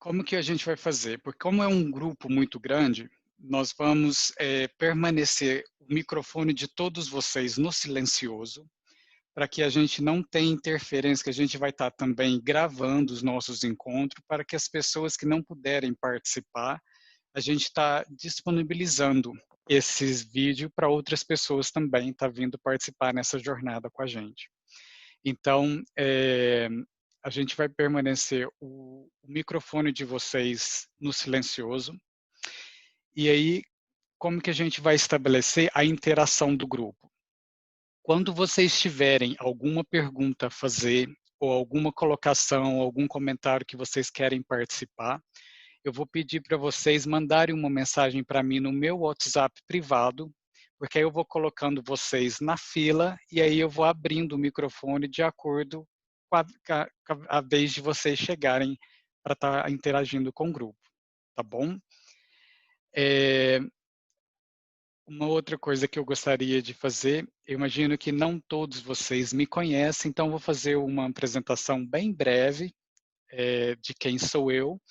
Como que a gente vai fazer? Porque como é um grupo muito grande, nós vamos permanecer o microfone de todos vocês no silencioso, para que a gente não tenha interferência, que a gente vai estar também gravando os nossos encontros, para que as pessoas que não puderem participar, a gente está disponibilizando esses vídeos para outras pessoas também estar vindo participar nessa jornada com a gente. Então, a gente vai permanecer o microfone de vocês no silencioso. E aí, como que a gente vai estabelecer a interação do grupo? Quando vocês tiverem alguma pergunta a fazer, ou alguma colocação, algum comentário que vocês querem participar, eu vou pedir para vocês mandarem uma mensagem para mim no meu WhatsApp privado, porque aí eu vou colocando vocês na fila e aí eu vou abrindo o microfone de acordo com a vez de vocês chegarem para estar interagindo com o grupo, tá bom? Uma outra coisa que eu gostaria de fazer, eu imagino que não todos vocês me conhecem, então vou fazer uma apresentação bem breve de quem sou eu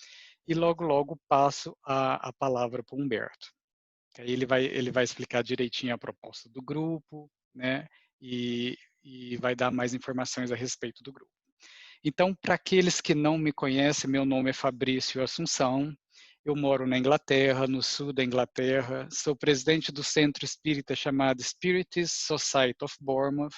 e logo passo a palavra para o Humberto. Aí ele vai explicar direitinho a proposta do grupo, né? E vai dar mais informações a respeito do grupo. Então, para aqueles que não me conhecem, meu nome é Fabrício Assunção, eu moro na Inglaterra, no sul da Inglaterra, sou presidente do centro espírita chamado Spiritist Society of Bournemouth,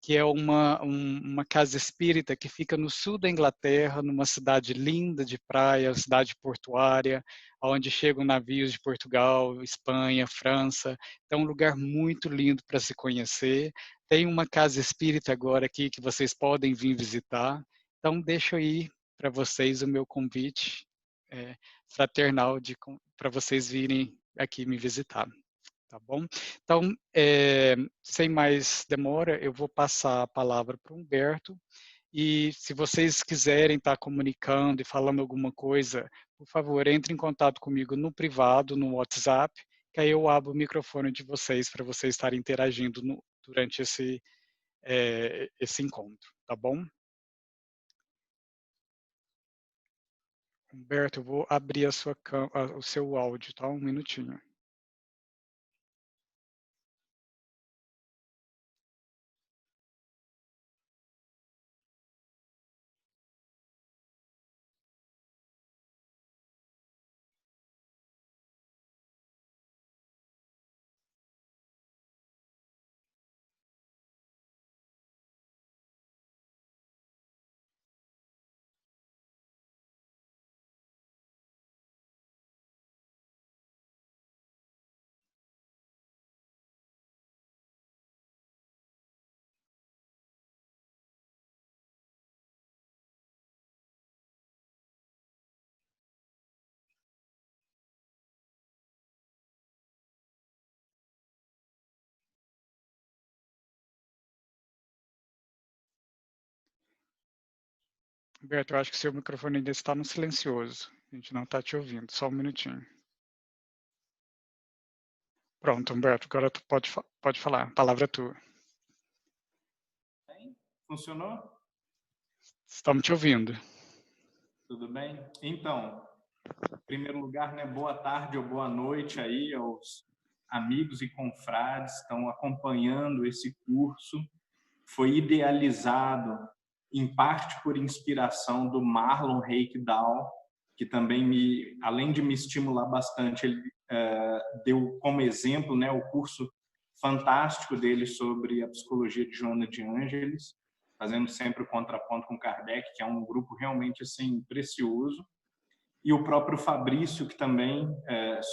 que é uma casa espírita que fica no sul da Inglaterra, numa cidade linda de praia, cidade portuária, onde chegam navios de Portugal, Espanha, França. Então, um lugar muito lindo para se conhecer. Tem uma casa espírita agora aqui que vocês podem vir visitar. Então, deixo aí para vocês o meu convite fraternal para vocês virem aqui me visitar. Tá bom? Então, sem mais demora, eu vou passar a palavra para o Humberto. E se vocês quiserem estar comunicando e falando alguma coisa, por favor, entre em contato comigo no privado, no WhatsApp, que aí eu abro o microfone de vocês para vocês estarem interagindo durante esse encontro, tá bom? Humberto, eu vou abrir o seu áudio, tá? Um minutinho. Humberto, eu acho que seu microfone ainda está no silencioso. A gente não está te ouvindo. Só um minutinho. Pronto, Humberto, agora tu pode falar. A palavra é tua. Funcionou? Estamos te ouvindo. Tudo bem? Então, em primeiro lugar, né, boa tarde ou boa noite aí aos amigos e confrades que estão acompanhando esse curso. Foi idealizado, em parte por inspiração do Marlon Reikdal, que também, além de me estimular bastante, ele deu como exemplo, né, o curso fantástico dele sobre a psicologia de Joana de Ângeles, fazendo sempre o contraponto com Kardec, que é um grupo realmente assim precioso. E o próprio Fabrício, que também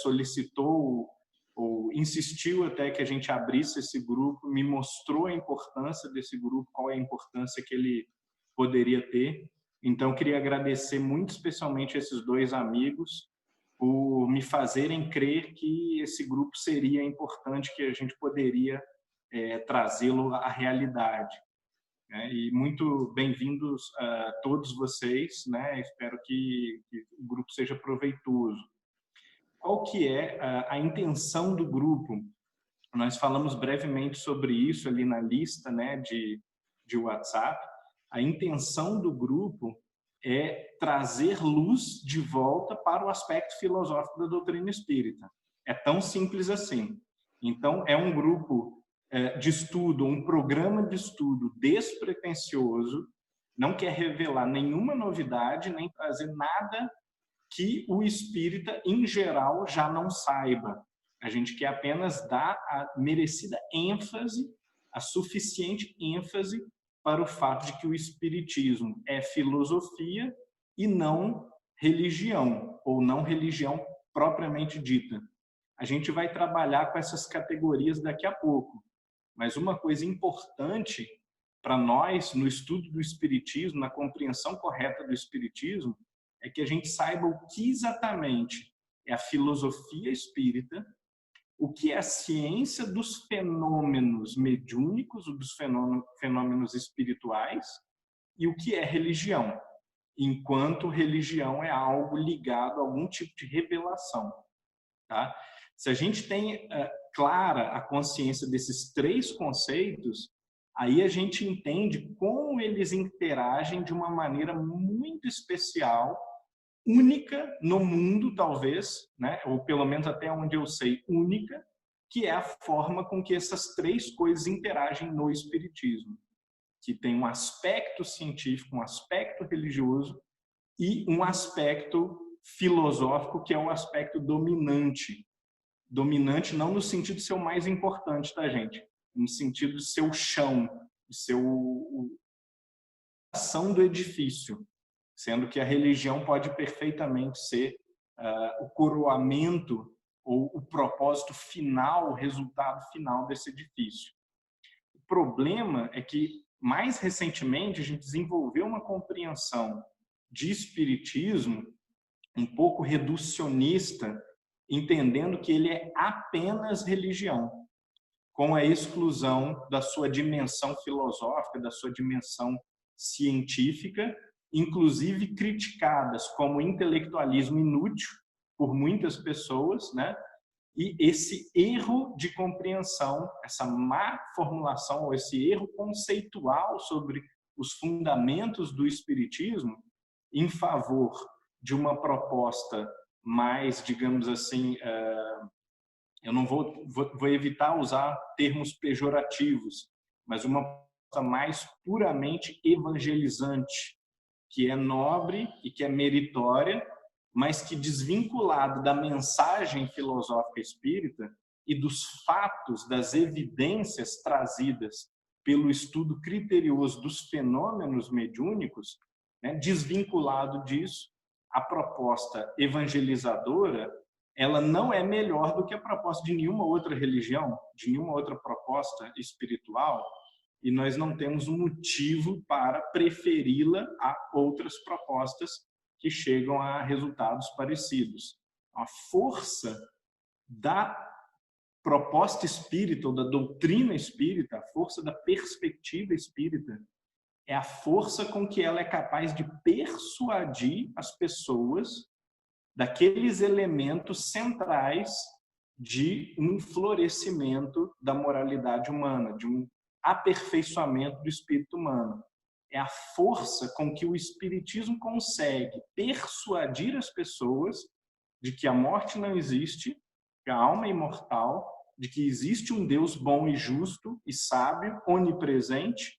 solicitou ou insistiu até que a gente abrisse esse grupo, me mostrou a importância desse grupo, qual é a importância que ele poderia ter. Então, queria agradecer muito especialmente esses dois amigos por me fazerem crer que esse grupo seria importante, que a gente poderia trazê-lo à realidade. E muito bem-vindos a todos vocês, né? Espero que o grupo seja proveitoso. Qual que é a intenção do grupo? Nós falamos brevemente sobre isso ali na lista, né, de WhatsApp. A intenção do grupo é trazer luz de volta para o aspecto filosófico da doutrina espírita. É tão simples assim. Então, é um grupo de estudo, um programa de estudo despretensioso, não quer revelar nenhuma novidade, nem trazer nada que o espírita, em geral, já não saiba. A gente quer apenas dar a merecida ênfase, a suficiente ênfase para o fato de que o espiritismo é filosofia e não religião, ou não religião propriamente dita. A gente vai trabalhar com essas categorias daqui a pouco, mas uma coisa importante para nós, no estudo do espiritismo, na compreensão correta do espiritismo, é que a gente saiba o que exatamente é a filosofia espírita, o que é a ciência dos fenômenos mediúnicos, dos fenômenos espirituais, e o que é religião, enquanto religião é algo ligado a algum tipo de revelação. Tá? Se a gente tem clara a consciência desses três conceitos, aí a gente entende como eles interagem de uma maneira muito especial, única no mundo, talvez, né? Ou pelo menos até onde eu sei, única, que é a forma com que essas três coisas interagem no espiritismo, que tem um aspecto científico, um aspecto religioso e um aspecto filosófico, que é o aspecto dominante. Dominante não no sentido de ser o mais importante da gente, no sentido de ser o chão, de ser a ação do edifício, sendo que a religião pode perfeitamente ser o coroamento ou o propósito final, o resultado final desse edifício. O problema é que, mais recentemente, a gente desenvolveu uma compreensão de espiritismo um pouco reducionista, entendendo que ele é apenas religião, com a exclusão da sua dimensão filosófica, da sua dimensão científica, inclusive criticadas como intelectualismo inútil por muitas pessoas, né? E esse erro de compreensão, essa má formulação, ou esse erro conceitual sobre os fundamentos do espiritismo em favor de uma proposta mais, digamos assim, eu não vou evitar usar termos pejorativos, mas uma proposta mais puramente evangelizante, que é nobre e que é meritória, mas que, desvinculado da mensagem filosófica espírita e dos fatos, das evidências trazidas pelo estudo criterioso dos fenômenos mediúnicos, né, desvinculado disso, a proposta evangelizadora, ela não é melhor do que a proposta de nenhuma outra religião, de nenhuma outra proposta espiritual, e nós não temos um motivo para preferi-la a outras propostas que chegam a resultados parecidos. A força da proposta espírita, ou da doutrina espírita, a força da perspectiva espírita, é a força com que ela é capaz de persuadir as pessoas daqueles elementos centrais de um florescimento da moralidade humana, de um aperfeiçoamento do espírito humano. É a força com que o espiritismo consegue persuadir as pessoas de que a morte não existe, que a alma é imortal, de que existe um Deus bom e justo e sábio, onipresente,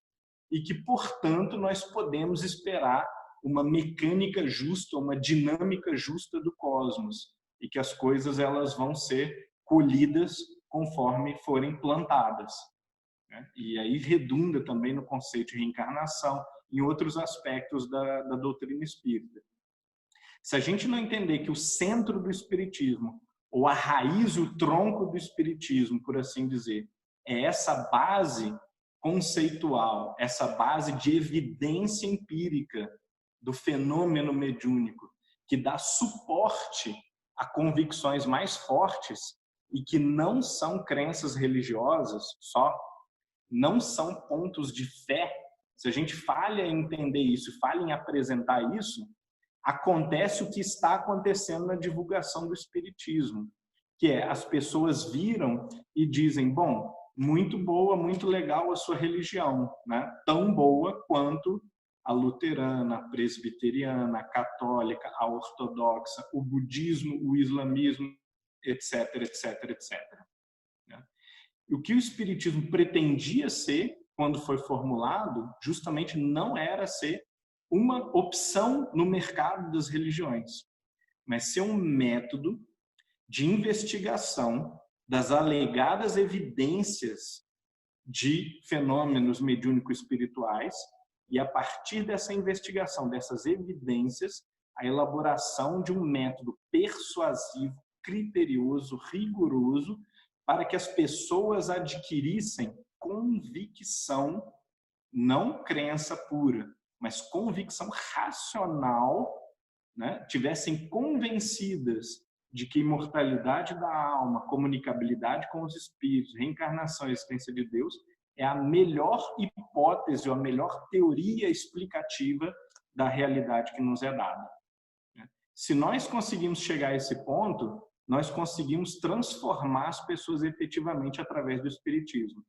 e que, portanto, nós podemos esperar uma mecânica justa, uma dinâmica justa do cosmos, e que as coisas elas vão ser colhidas conforme forem plantadas. E aí redunda também no conceito de reencarnação, em outros aspectos da doutrina espírita. Se a gente não entender que o centro do espiritismo, ou a raiz, o tronco do espiritismo, por assim dizer, é essa base conceitual, essa base de evidência empírica do fenômeno mediúnico, que dá suporte a convicções mais fortes e que não são crenças religiosas só, não são pontos de fé. Se a gente falha em entender isso, falha em apresentar isso, acontece o que está acontecendo na divulgação do espiritismo, que é as pessoas viram e dizem, bom, muito boa, muito legal a sua religião, né? Tão boa quanto a luterana, a presbiteriana, a católica, a ortodoxa, o budismo, o islamismo, etc, etc, etc. E o que o espiritismo pretendia ser, quando foi formulado, justamente não era ser uma opção no mercado das religiões, mas ser um método de investigação das alegadas evidências de fenômenos mediúnico-espirituais e, a partir dessa investigação, dessas evidências, a elaboração de um método persuasivo, criterioso, rigoroso, para que as pessoas adquirissem convicção, não crença pura, mas convicção racional, né? Tivessem convencidas de que imortalidade da alma, comunicabilidade com os espíritos, reencarnação e existência de Deus é a melhor hipótese, ou a melhor teoria explicativa da realidade que nos é dada. Se nós conseguimos chegar a esse ponto, nós conseguimos transformar as pessoas efetivamente através do espiritismo.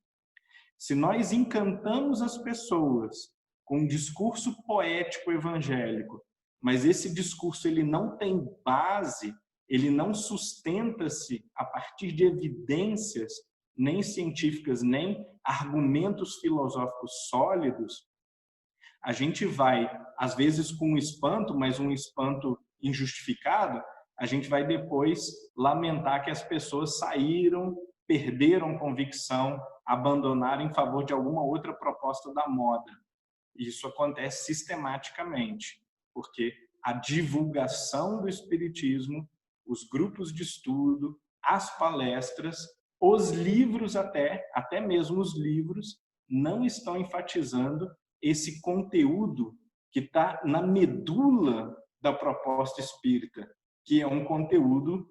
Se nós encantamos as pessoas com um discurso poético evangélico, mas esse discurso ele não tem base, ele não sustenta-se a partir de evidências nem científicas, nem argumentos filosóficos sólidos, a gente vai, às vezes com um espanto, mas um espanto injustificado, a gente vai depois lamentar que as pessoas saíram, perderam convicção, abandonaram em favor de alguma outra proposta da moda. Isso acontece sistematicamente, porque a divulgação do espiritismo, os grupos de estudo, as palestras, os livros até mesmo os livros, não estão enfatizando esse conteúdo que está na medula da proposta espírita, que é um conteúdo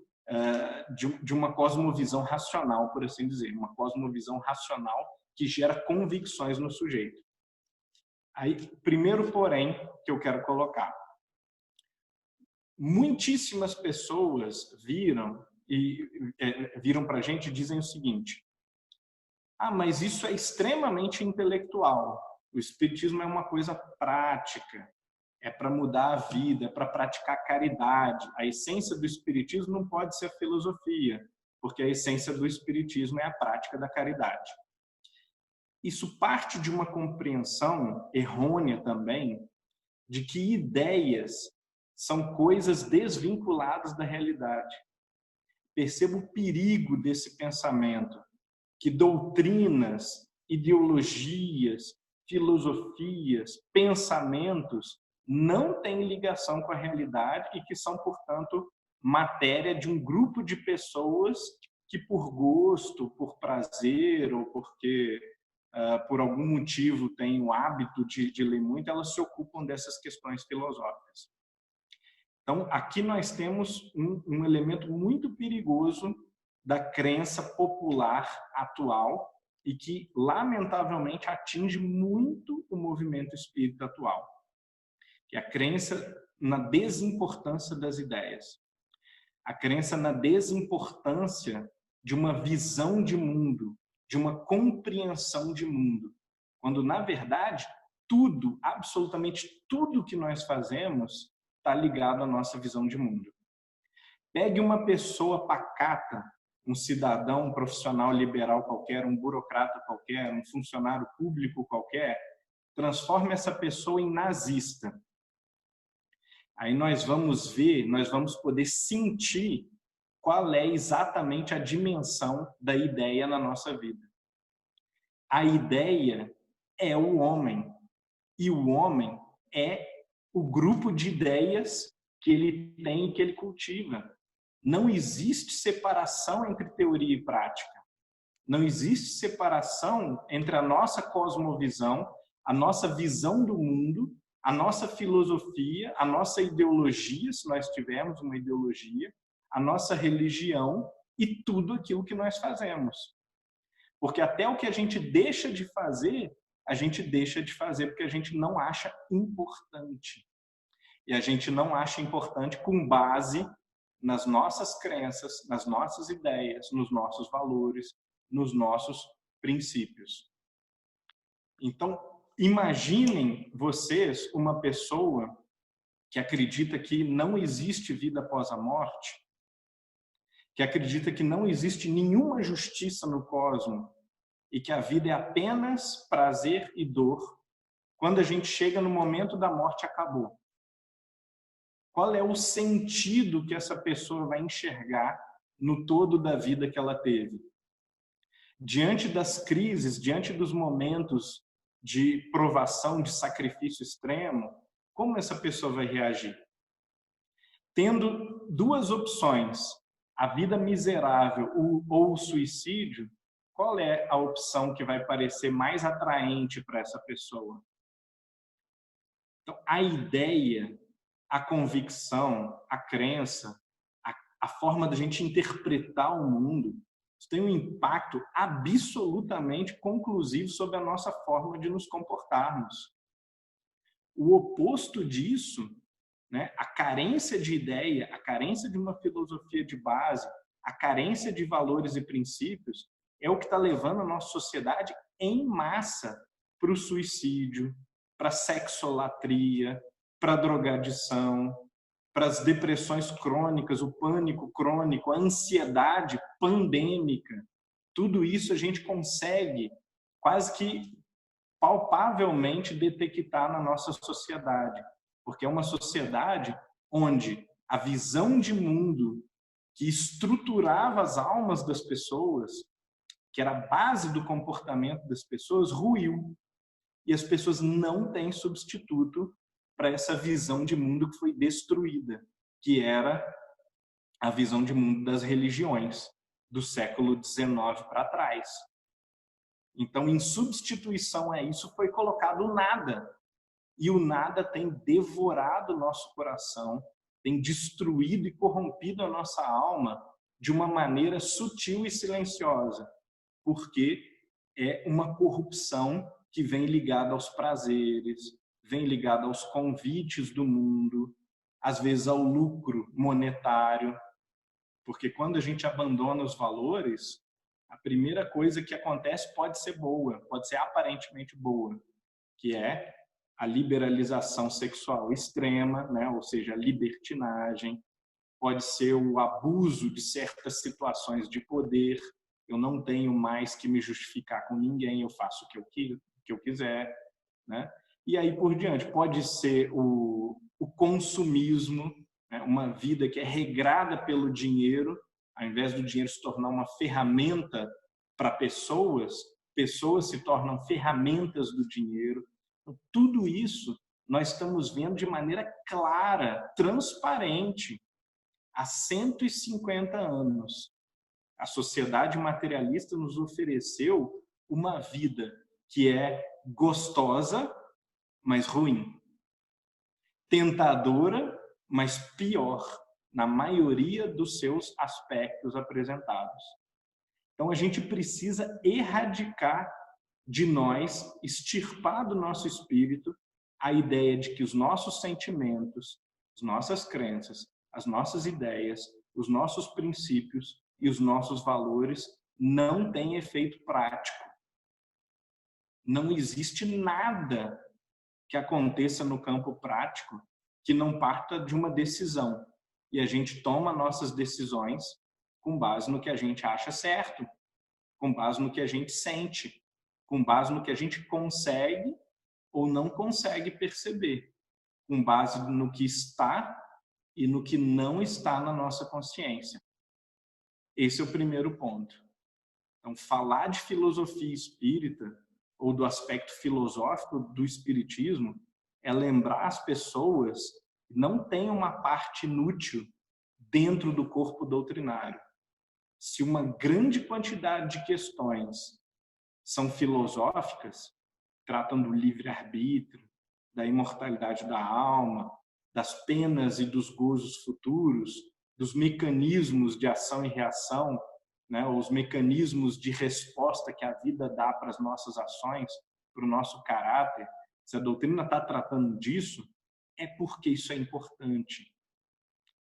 de uma cosmovisão racional, por assim dizer, uma cosmovisão racional que gera convicções no sujeito. Aí, primeiro porém que eu quero colocar, muitíssimas pessoas viram para a gente e dizem o seguinte: mas isso é extremamente intelectual, o espiritismo é uma coisa prática, é para mudar a vida, é para praticar caridade. A essência do espiritismo não pode ser a filosofia, porque a essência do espiritismo é a prática da caridade. Isso parte de uma compreensão errônea também de que ideias são coisas desvinculadas da realidade. Perceba o perigo desse pensamento, que doutrinas, ideologias, filosofias, pensamentos não têm ligação com a realidade e que são, portanto, matéria de um grupo de pessoas que, por gosto, por prazer ou porque por algum motivo têm o hábito de ler muito, elas se ocupam dessas questões filosóficas. Então, aqui nós temos um elemento muito perigoso da crença popular atual e que, lamentavelmente, atinge muito o movimento espírita atual, que é a crença na desimportância das ideias, a crença na desimportância de uma visão de mundo, de uma compreensão de mundo, quando, na verdade, tudo, absolutamente tudo que nós fazemos está ligado à nossa visão de mundo. Pegue uma pessoa pacata, um cidadão, um profissional liberal qualquer, um burocrata qualquer, um funcionário público qualquer, transforme essa pessoa em nazista. Aí nós vamos ver, nós vamos poder sentir qual é exatamente a dimensão da ideia na nossa vida. A ideia é o homem, e o homem é o grupo de ideias que ele tem e que ele cultiva. Não existe separação entre teoria e prática. Não existe separação entre a nossa cosmovisão, a nossa visão do mundo, a nossa filosofia, a nossa ideologia, se nós tivermos uma ideologia, a nossa religião e tudo aquilo que nós fazemos. Porque até o que a gente deixa de fazer, a gente deixa de fazer porque a gente não acha importante. E a gente não acha importante com base nas nossas crenças, nas nossas ideias, nos nossos valores, nos nossos princípios. Então, Imaginem vocês uma pessoa que acredita que não existe vida após a morte, que acredita que não existe nenhuma justiça no cosmos e que a vida é apenas prazer e dor. Quando a gente chega no momento da morte, acabou. Qual é o sentido que essa pessoa vai enxergar no todo da vida que ela teve? Diante das crises, diante dos momentos de provação, de sacrifício extremo, como essa pessoa vai reagir? Tendo duas opções, a vida miserável ou o suicídio, qual é a opção que vai parecer mais atraente para essa pessoa? Então, a ideia, a convicção, a crença, a forma da gente interpretar o mundo, isso tem um impacto absolutamente conclusivo sobre a nossa forma de nos comportarmos. O oposto disso, né, a carência de ideia, a carência de uma filosofia de base, a carência de valores e princípios, é o que está levando a nossa sociedade em massa para o suicídio, para a sexolatria, para a drogadição, para as depressões crônicas, o pânico crônico, a ansiedade pandêmica. Tudo isso a gente consegue quase que palpavelmente detectar na nossa sociedade, porque é uma sociedade onde a visão de mundo que estruturava as almas das pessoas, que era a base do comportamento das pessoas, ruiu. E as pessoas não têm substituto para essa visão de mundo que foi destruída, que era a visão de mundo das religiões do século XIX para trás. Então, em substituição a isso, foi colocado o nada. E o nada tem devorado o nosso coração, tem destruído e corrompido a nossa alma de uma maneira sutil e silenciosa, porque é uma corrupção que vem ligada aos prazeres, vem ligada aos convites do mundo, às vezes ao lucro monetário, porque quando a gente abandona os valores, a primeira coisa que acontece pode ser boa, pode ser aparentemente boa, que é a liberalização sexual extrema, né? Ou seja, a libertinagem, pode ser o abuso de certas situações de poder. Eu não tenho mais que me justificar com ninguém, eu faço o que eu quiser, né? E aí por diante, pode ser o consumismo, né? Uma vida que é regrada pelo dinheiro, ao invés do dinheiro se tornar uma ferramenta para pessoas, pessoas se tornam ferramentas do dinheiro. Então, tudo isso nós estamos vendo de maneira clara, transparente, há 150 anos. A sociedade materialista nos ofereceu uma vida que é gostosa, mas ruim. Tentadora, mas pior, na maioria dos seus aspectos apresentados. Então, a gente precisa erradicar de nós, extirpar do nosso espírito, a ideia de que os nossos sentimentos, as nossas crenças, as nossas ideias, os nossos princípios e os nossos valores não têm efeito prático. Não existe nada que aconteça no campo prático que não parta de uma decisão. E a gente toma nossas decisões com base no que a gente acha certo, com base no que a gente sente, com base no que a gente consegue ou não consegue perceber, com base no que está e no que não está na nossa consciência. Esse é o primeiro ponto. Então, falar de filosofia espírita ou do aspecto filosófico do espiritismo é lembrar as pessoas que não tem uma parte inútil dentro do corpo doutrinário. Se uma grande quantidade de questões são filosóficas, tratam do livre-arbítrio, da imortalidade da alma, das penas e dos gozos futuros, dos mecanismos de ação e reação, né, os mecanismos de resposta que a vida dá para as nossas ações, para o nosso caráter. Se a doutrina está tratando disso, é porque isso é importante.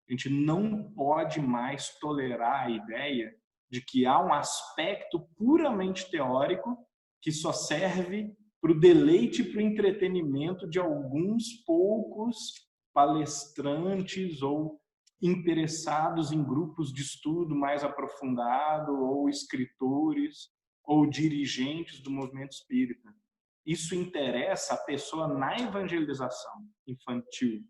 A gente não pode mais tolerar a ideia de que há um aspecto puramente teórico que só serve para o deleite e para o entretenimento de alguns poucos palestrantes ou interessados em grupos de estudo mais aprofundado, ou escritores, ou dirigentes do movimento espírita. Isso interessa a pessoa na evangelização infantil.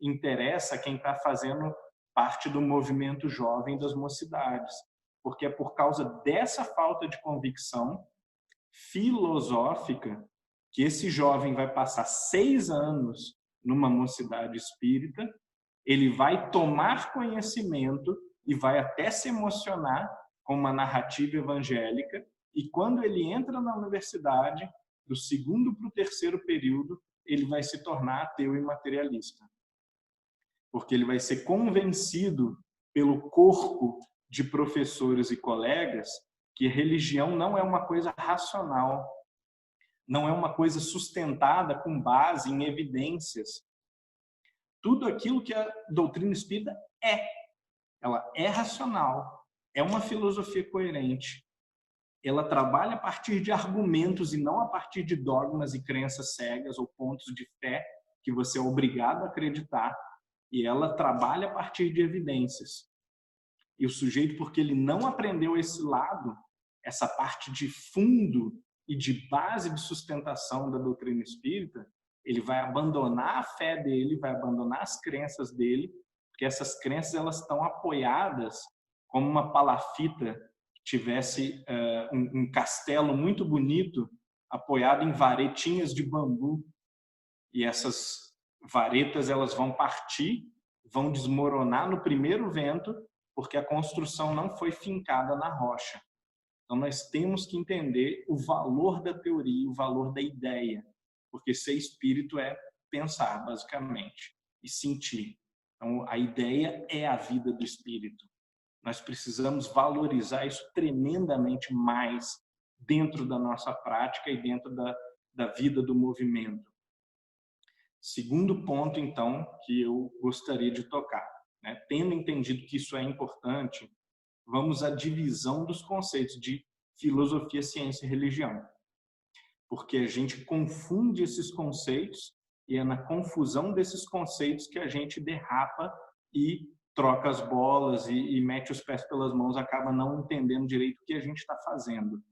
Interessa quem está fazendo parte do movimento jovem das mocidades. Porque é por causa dessa falta de convicção filosófica que esse jovem vai passar 6 anos numa mocidade espírita, ele vai tomar conhecimento e vai até se emocionar com uma narrativa evangélica, e quando ele entra na universidade, do 2º para o 3º período, ele vai se tornar ateu e materialista. Porque ele vai ser convencido pelo corpo de professores e colegas que a religião não é uma coisa racional, não é uma coisa sustentada com base em evidências. Tudo aquilo que a doutrina espírita ela é racional, é uma filosofia coerente. Ela trabalha a partir de argumentos e não a partir de dogmas e crenças cegas ou pontos de fé que você é obrigado a acreditar. E ela trabalha a partir de evidências. E o sujeito, porque ele não aprendeu esse lado, essa parte de fundo e de base de sustentação da doutrina espírita, ele vai abandonar a fé dele, vai abandonar as crenças dele, porque essas crenças elas estão apoiadas como uma palafita que tivesse um castelo muito bonito apoiado em varetinhas de bambu. E essas varetas elas vão partir, vão desmoronar no primeiro vento, porque a construção não foi fincada na rocha. Então nós temos que entender o valor da teoria, o valor da ideia, porque ser espírito é pensar, basicamente, e sentir. Então a ideia é a vida do espírito. Nós precisamos valorizar isso tremendamente mais dentro da nossa prática e dentro da vida do movimento. Segundo ponto, então, que eu gostaria de tocar, né? Tendo entendido que isso é importante, vamos à divisão dos conceitos de filosofia, ciência e religião. Porque a gente confunde esses conceitos e é na confusão desses conceitos que a gente derrapa e troca as bolas e mete os pés pelas mãos, acaba não entendendo direito o que a gente está fazendo.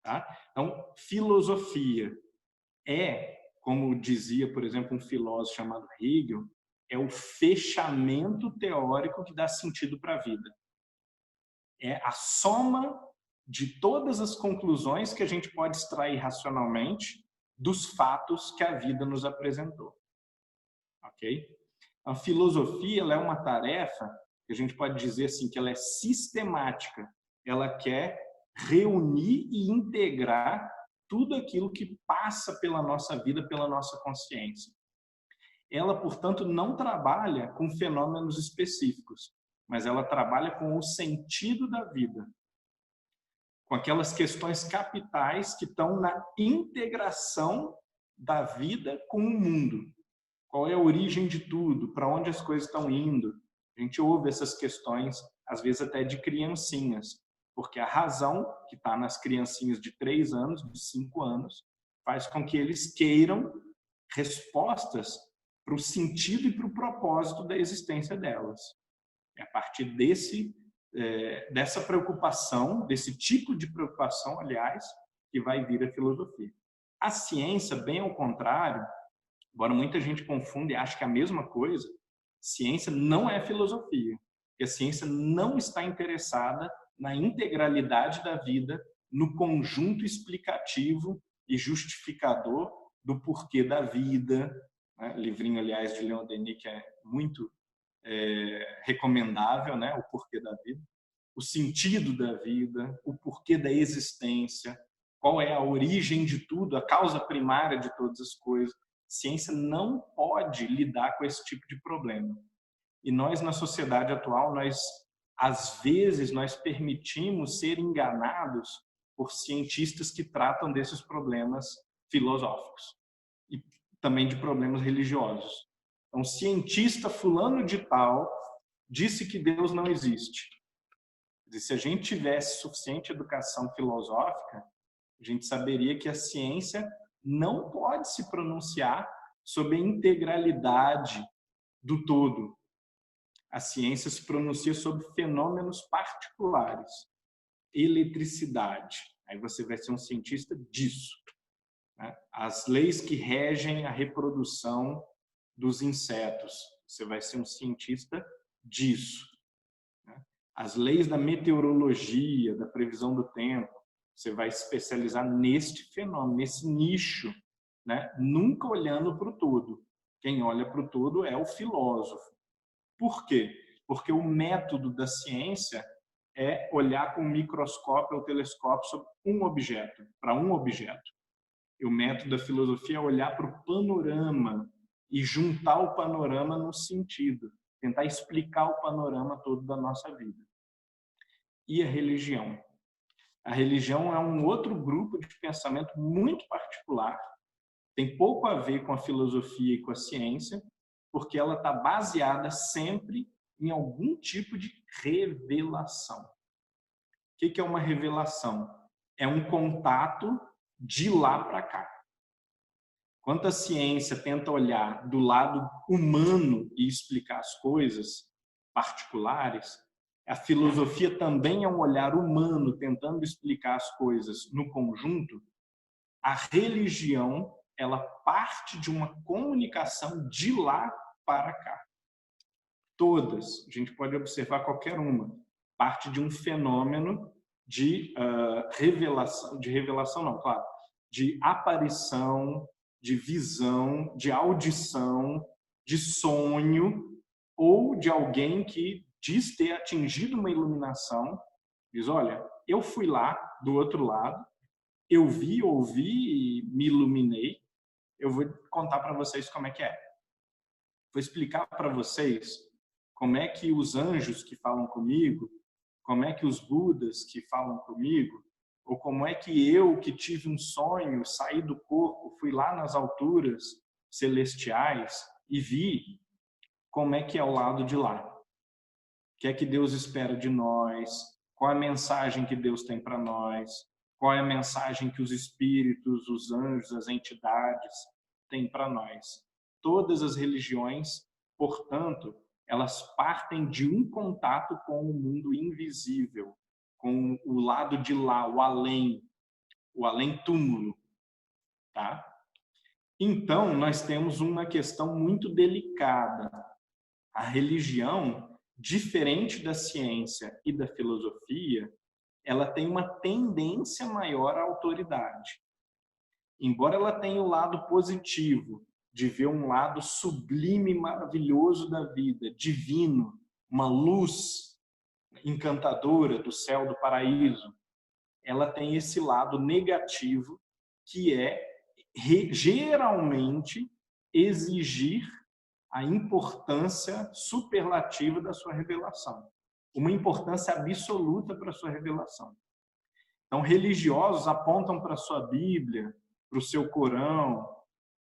Tá? Então, filosofia como dizia, por exemplo, um filósofo chamado Hegel, é o fechamento teórico que dá sentido para a vida. É a soma de todas as conclusões que a gente pode extrair racionalmente dos fatos que a vida nos apresentou. Ok? A filosofia ela é uma tarefa que a gente pode dizer assim, que ela é sistemática. Ela quer reunir e integrar tudo aquilo que passa pela nossa vida, pela nossa consciência. Ela, portanto, não trabalha com fenômenos específicos, mas ela trabalha com o sentido da vida, com aquelas questões capitais que estão na integração da vida com o mundo. Qual é a origem de tudo? Para onde as coisas estão indo? A gente ouve essas questões, às vezes até de criancinhas, porque a razão que está nas criancinhas de 3 anos, de 5 anos, faz com que eles queiram respostas para o sentido e para o propósito da existência delas. É a partir dessa preocupação, desse tipo de preocupação, aliás, que vai vir a filosofia. A ciência, bem ao contrário, embora muita gente confunde e ache que é a mesma coisa, ciência não é filosofia, porque a ciência não está interessada na integralidade da vida, no conjunto explicativo e justificador do porquê da vida. Né? Livrinho, aliás, de Leon Denis, que é muito recomendável, né? O porquê da vida. O sentido da vida, o porquê da existência, qual é a origem de tudo, a causa primária de todas as coisas. Ciência não pode lidar com esse tipo de problema. E nós, na sociedade atual, às vezes, nós permitimos ser enganados por cientistas que tratam desses problemas filosóficos e também de problemas religiosos. Então, cientista fulano de tal disse que Deus não existe. E se a gente tivesse suficiente educação filosófica, a gente saberia que a ciência não pode se pronunciar sobre a integralidade do todo. A ciência se pronuncia sobre fenômenos particulares. Eletricidade. Aí você vai ser um cientista disso. Né? As leis que regem a reprodução dos insetos. Você vai ser um cientista disso. Né? As leis da meteorologia, da previsão do tempo. Você vai se especializar neste fenômeno, nesse nicho, né? Nunca olhando para o todo. Quem olha para o todo é o filósofo. Por quê? Porque o método da ciência é olhar com o microscópio ou telescópio sobre um objeto, para um objeto. E o método da filosofia é olhar para o panorama e juntar o panorama no sentido, tentar explicar o panorama todo da nossa vida. E a religião? A religião é um outro grupo de pensamento muito particular, tem pouco a ver com a filosofia e com a ciência, porque ela está baseada sempre em algum tipo de revelação. O que é uma revelação? É um contato de lá para cá. Quando a ciência tenta olhar do lado humano e explicar as coisas particulares, a filosofia também é um olhar humano tentando explicar as coisas no conjunto. A religião, ela parte de uma comunicação de lá para cá. Todas, a gente pode observar qualquer uma, parte de um fenômeno de revelação não, claro, de aparição, de visão, de audição, de sonho, ou de alguém que diz ter atingido uma iluminação, diz, olha, eu fui lá do outro lado, eu vi, ouvi e me iluminei. Eu vou contar para vocês como é que é. Vou explicar para vocês como é que os anjos que falam comigo, como é que os budas que falam comigo, ou como é que eu que tive um sonho, saí do corpo, fui lá nas alturas celestiais e vi como é que é o lado de lá. O que é que Deus espera de nós? Qual é a mensagem que Deus tem para nós? Qual é a mensagem que os espíritos, os anjos, as entidades têm para nós? Todas as religiões, portanto, elas partem de um contato com o mundo invisível, com o lado de lá, o além-túmulo, tá? Então, nós temos uma questão muito delicada. A religião, diferente da ciência e da filosofia, ela tem uma tendência maior à autoridade. Embora ela tenha o lado positivo, de ver um lado sublime e maravilhoso da vida, divino, uma luz encantadora do céu, do paraíso, ela tem esse lado negativo, que é geralmente exigir a importância superlativa da sua revelação. Uma importância absoluta para a sua revelação. Então, religiosos apontam para a sua Bíblia, para o seu Corão,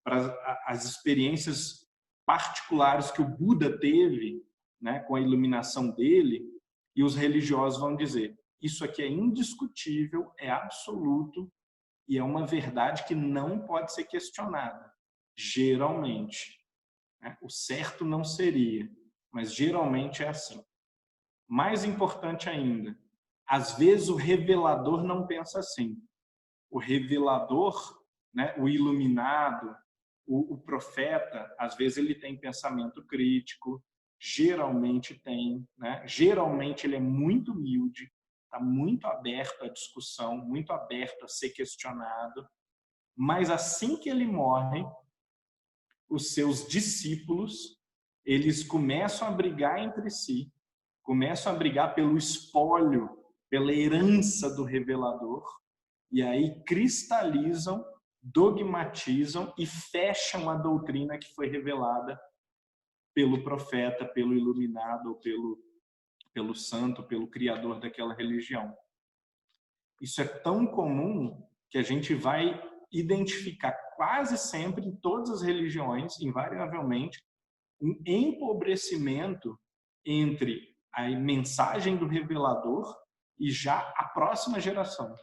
para as experiências particulares que o Buda teve, né, com a iluminação dele, e os religiosos vão dizer, isso aqui é indiscutível, é absoluto, e é uma verdade que não pode ser questionada, geralmente. Né? O certo não seria, mas geralmente é assim. Mais importante ainda, às vezes o revelador não pensa assim. O revelador, né, o iluminado, o profeta, às vezes ele tem pensamento crítico, geralmente tem, né? Geralmente ele é muito humilde, está muito aberto à discussão, muito aberto a ser questionado, mas assim que ele morre, os seus discípulos, eles começam a brigar entre si, começam a brigar pelo espólio, pela herança do revelador, e aí cristalizam, dogmatizam e fecham a doutrina que foi revelada pelo profeta, pelo iluminado, ou pelo santo, pelo criador daquela religião. Isso é tão comum que a gente vai identificar quase sempre em todas as religiões, invariavelmente, um empobrecimento entre a mensagem do revelador e já a próxima geração.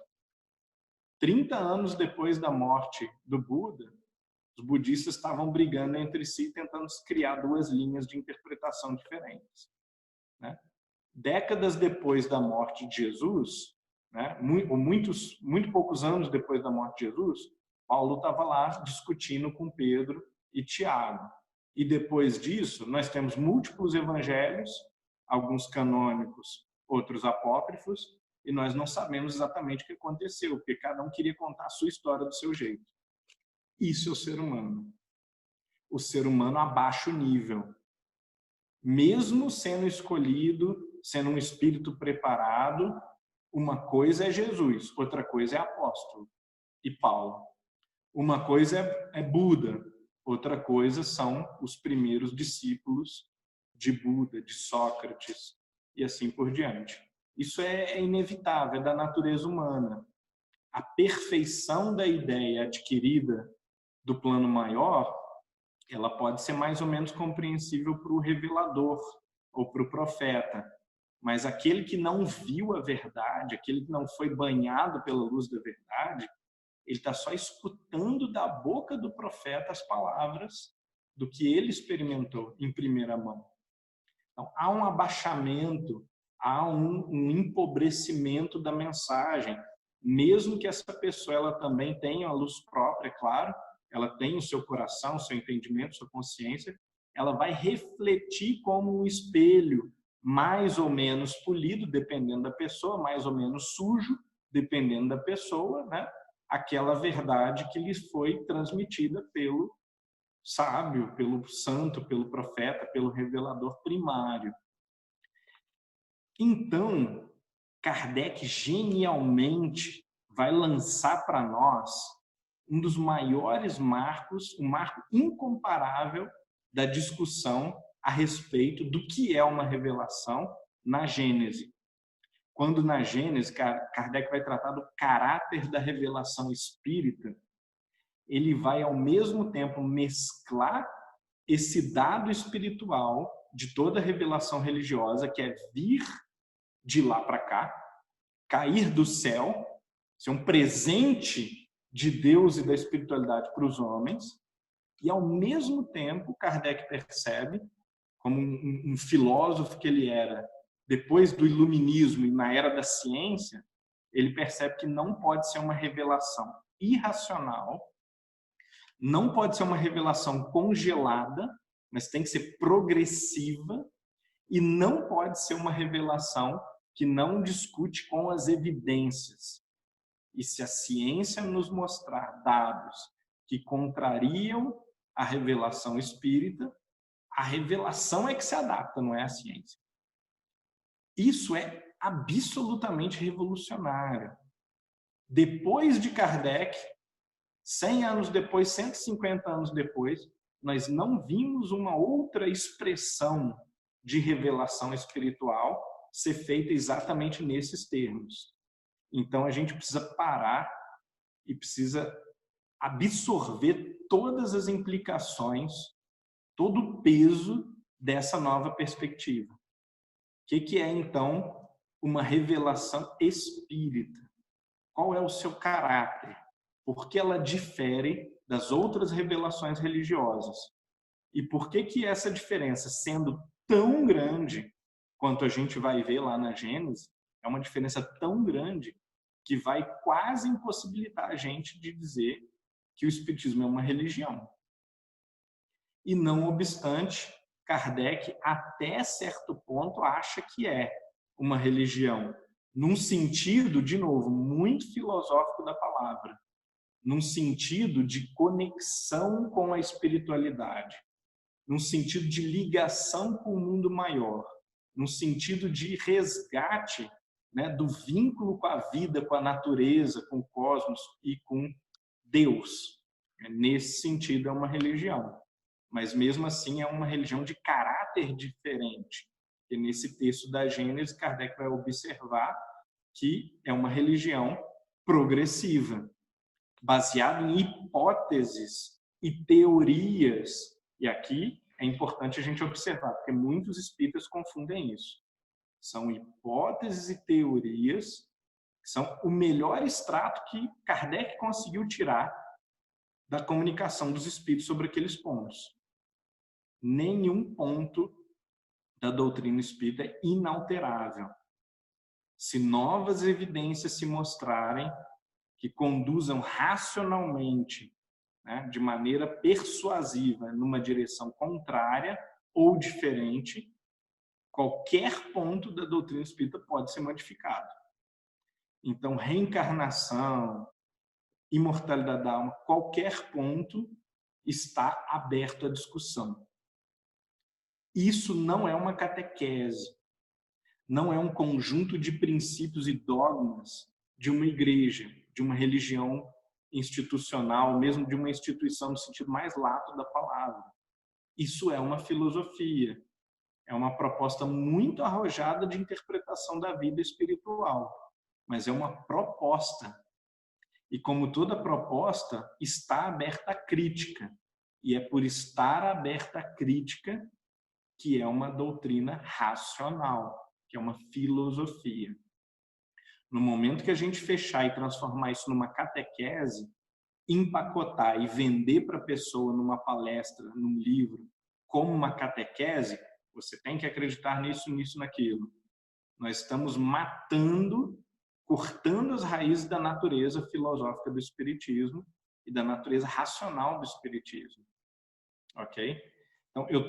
30 anos depois da morte do Buda, os budistas estavam brigando entre si, tentando criar duas linhas de interpretação diferentes, né? Décadas depois da morte de Jesus, né, muito poucos anos depois da morte de Jesus, Paulo estava lá discutindo com Pedro e Tiago. E depois disso, nós temos múltiplos evangelhos, alguns canônicos, outros apócrifos, e nós não sabemos exatamente o que aconteceu, porque cada um queria contar a sua história do seu jeito. Isso é o ser humano. O ser humano abaixa o nível. Mesmo sendo escolhido, sendo um espírito preparado, uma coisa é Jesus, outra coisa é apóstolo e Paulo. Uma coisa é Buda, outra coisa são os primeiros discípulos de Buda, de Sócrates e assim por diante. Isso é inevitável, é da natureza humana. A perfeição da ideia adquirida do plano maior, ela pode ser mais ou menos compreensível para o revelador ou para o profeta, mas aquele que não viu a verdade, aquele que não foi banhado pela luz da verdade, ele está só escutando da boca do profeta as palavras do que ele experimentou em primeira mão. Então, há um abaixamento, há um empobrecimento da mensagem, mesmo que essa pessoa ela também tenha a luz própria, claro, ela tem o seu coração, o seu entendimento, sua consciência, ela vai refletir como um espelho, mais ou menos polido, dependendo da pessoa, mais ou menos sujo, dependendo da pessoa, né? Aquela verdade que lhe foi transmitida pelo sábio, pelo santo, pelo profeta, pelo revelador primário. Então, Kardec genialmente vai lançar para nós um dos maiores marcos, um marco incomparável da discussão a respeito do que é uma revelação na Gênese. Quando na Gênese, Kardec vai tratar do caráter da revelação espírita, ele vai ao mesmo tempo mesclar esse dado espiritual de toda revelação religiosa, que é vir de lá para cá, cair do céu, ser um presente de Deus e da espiritualidade para os homens, e ao mesmo tempo Kardec percebe, como um filósofo que ele era, depois do iluminismo e na era da ciência, ele percebe que não pode ser uma revelação irracional, não pode ser uma revelação congelada, mas tem que ser progressiva, e não pode ser uma revelação que não discute com as evidências. E se a ciência nos mostrar dados que contrariam a revelação espírita, a revelação é que se adapta, não é a ciência. Isso é absolutamente revolucionário. Depois de Kardec, 100 anos depois, 150 anos depois, nós não vimos uma outra expressão de revelação espiritual ser feita exatamente nesses termos. Então, a gente precisa parar e precisa absorver todas as implicações, todo o peso dessa nova perspectiva. O que é, então, uma revelação espírita? Qual é o seu caráter? Por que ela difere das outras revelações religiosas? E por que essa diferença, sendo tão grande quanto a gente vai ver lá na Gênesis, é uma diferença tão grande que vai quase impossibilitar a gente de dizer que o Espiritismo é uma religião. E não obstante, Kardec, até certo ponto, acha que é uma religião, num sentido, de novo, muito filosófico da palavra, num sentido de conexão com a espiritualidade, num sentido de ligação com o mundo maior, num sentido de resgate, né, do vínculo com a vida, com a natureza, com o cosmos e com Deus. Nesse sentido, é uma religião. Mas, mesmo assim, é uma religião de caráter diferente. E nesse texto da Gênesis, Kardec vai observar que é uma religião progressiva, baseada em hipóteses e teorias. E aqui é importante a gente observar, porque muitos espíritas confundem isso. São hipóteses e teorias São o melhor extrato que Kardec conseguiu tirar da comunicação dos espíritos sobre aqueles pontos. Nenhum ponto da doutrina espírita é inalterável. Se novas evidências se mostrarem que conduzam racionalmente, né, de maneira persuasiva, numa direção contrária ou diferente, qualquer ponto da doutrina espírita pode ser modificado. Então, reencarnação, imortalidade da alma, qualquer ponto está aberto à discussão. Isso não é uma catequese, não é um conjunto de princípios e dogmas de uma igreja, de uma religião institucional, mesmo de uma instituição no sentido mais lato da palavra. Isso é uma filosofia, é uma proposta muito arrojada de interpretação da vida espiritual, mas é uma proposta. E como toda proposta, está aberta à crítica. E é por estar aberta à crítica que é uma doutrina racional, que é uma filosofia. No momento que a gente fechar e transformar isso numa catequese, empacotar e vender para a pessoa numa palestra, num livro, como uma catequese, você tem que acreditar nisso, nisso, naquilo. Nós estamos matando, cortando as raízes da natureza filosófica do espiritismo e da natureza racional do espiritismo. Ok? Então, eu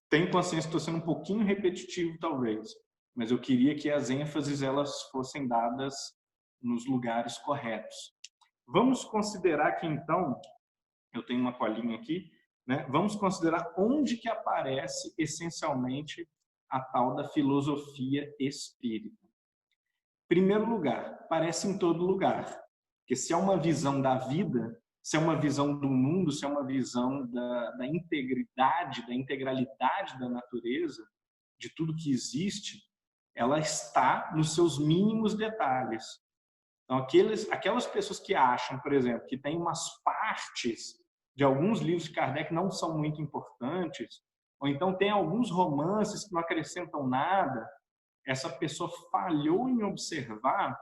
tenho consciência que estou sendo um pouquinho repetitivo, talvez, mas eu queria que as ênfases elas fossem dadas nos lugares corretos. Vamos considerar que, então, eu tenho uma colinha aqui, né? Vamos considerar onde que aparece, essencialmente, a tal da filosofia espírita. Primeiro lugar, aparece em todo lugar, porque se é uma visão da vida, se é uma visão do mundo, se é uma visão da integridade, da integralidade da natureza, de tudo que existe, ela está nos seus mínimos detalhes. Então, aquelas pessoas que acham, por exemplo, que tem umas partes de alguns livros de Kardec que não são muito importantes, ou então tem alguns romances que não acrescentam nada, essa pessoa falhou em observar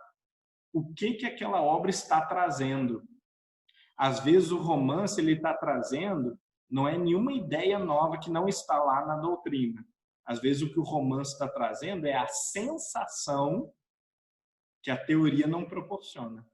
o que aquela obra está trazendo. Às vezes o romance ele está trazendo não é nenhuma ideia nova que não está lá na doutrina. Às vezes o que o romance está trazendo é a sensação que a teoria não proporciona.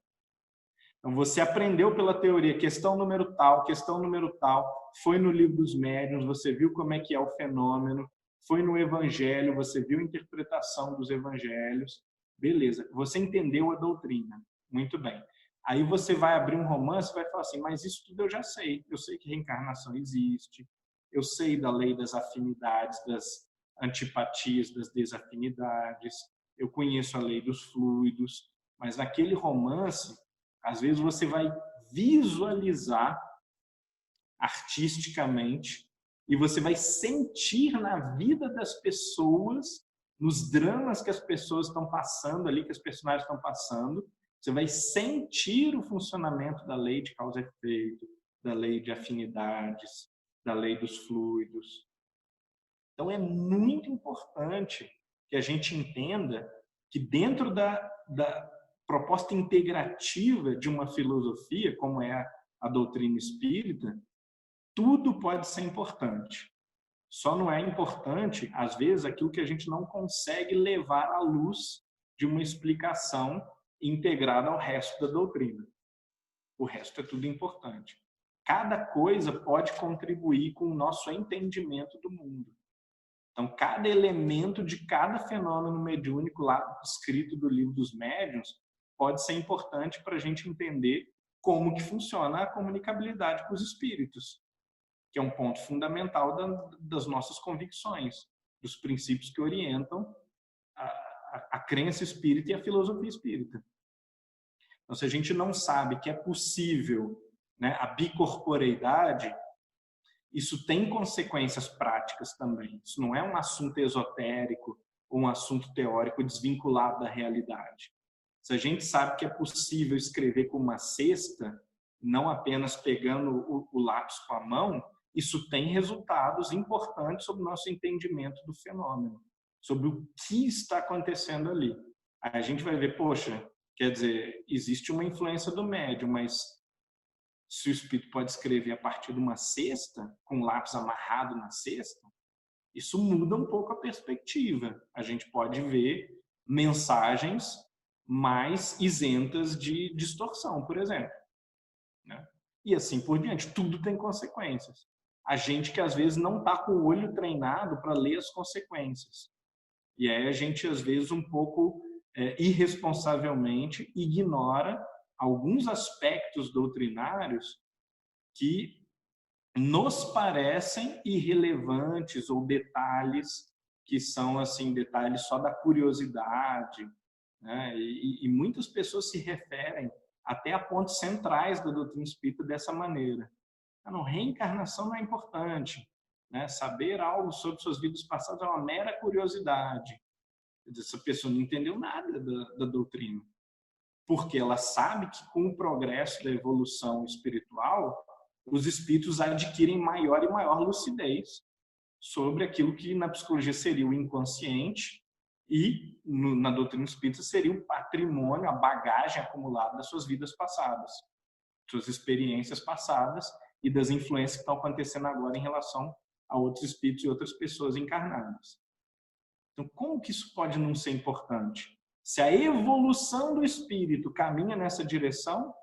Então você aprendeu pela teoria questão número tal, foi no livro dos médiuns, você viu como é que é o fenômeno, foi no evangelho, você viu a interpretação dos evangelhos, beleza, você entendeu a doutrina, muito bem. Aí você vai abrir um romance e vai falar assim, mas isso tudo eu já sei. Eu sei que reencarnação existe, eu sei da lei das afinidades, das antipatias, das desafinidades, eu conheço a lei dos fluidos, mas naquele romance, às vezes você vai visualizar artisticamente e você vai sentir na vida das pessoas, nos dramas que as pessoas estão passando ali, que os personagens estão passando, você vai sentir o funcionamento da lei de causa e efeito, da lei de afinidades, da lei dos fluidos. Então, é muito importante que a gente entenda que dentro da proposta integrativa de uma filosofia, como é a doutrina espírita, tudo pode ser importante. Só não é importante, às vezes, aquilo que a gente não consegue levar à luz de uma explicação integrada ao resto da doutrina. O resto é tudo importante. Cada coisa pode contribuir com o nosso entendimento do mundo. Então, cada elemento de cada fenômeno mediúnico lá escrito do livro dos médiuns pode ser importante para a gente entender como que funciona a comunicabilidade com os espíritos, que é um ponto fundamental das nossas convicções, dos princípios que orientam a crença espírita e a filosofia espírita. Então, se a gente não sabe que é possível, né, a bicorporeidade, isso tem consequências práticas também. Isso não é um assunto esotérico ou um assunto teórico desvinculado da realidade. Se a gente sabe que é possível escrever com uma cesta, não apenas pegando o lápis com a mão, isso tem resultados importantes sobre o nosso entendimento do fenômeno, sobre o que está acontecendo ali. a gente vai ver, poxa, quer dizer, existe uma influência do médium, mas se o espírito pode escrever a partir de uma cesta, com o lápis amarrado na cesta, isso muda um pouco a perspectiva. A gente pode ver mensagens mais isentas de distorção, por exemplo, né? E assim por diante. Tudo tem consequências. A gente que às vezes não está com o olho treinado para ler as consequências. E aí a gente às vezes um pouco irresponsavelmente ignora alguns aspectos doutrinários que nos parecem irrelevantes ou detalhes que são assim detalhes só da curiosidade, né? E muitas pessoas se referem até a pontos centrais da doutrina espírita dessa maneira. Não, reencarnação não é importante, né? Saber algo sobre suas vidas passadas é uma mera curiosidade. Essa pessoa não entendeu nada da doutrina, porque ela sabe que com o progresso da evolução espiritual, os espíritos adquirem maior e maior lucidez sobre aquilo que na psicologia seria o inconsciente e na doutrina espírita seria o patrimônio, a bagagem acumulada das suas vidas passadas, suas experiências passadas e das influências que estão acontecendo agora em relação a outros espíritos e outras pessoas encarnadas. Então, como que isso pode não ser importante? Se a evolução do espírito caminha nessa direção,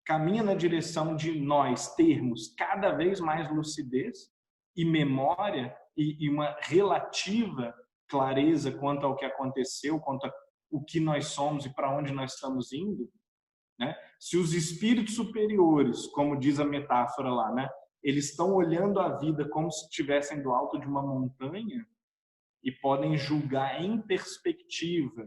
caminha na direção de nós termos cada vez mais lucidez e memória e uma relativa clareza quanto ao que aconteceu, quanto ao que nós somos e para onde nós estamos indo, né? Se os espíritos superiores, como diz a metáfora lá, né, eles estão olhando a vida como se estivessem do alto de uma montanha e podem julgar em perspectiva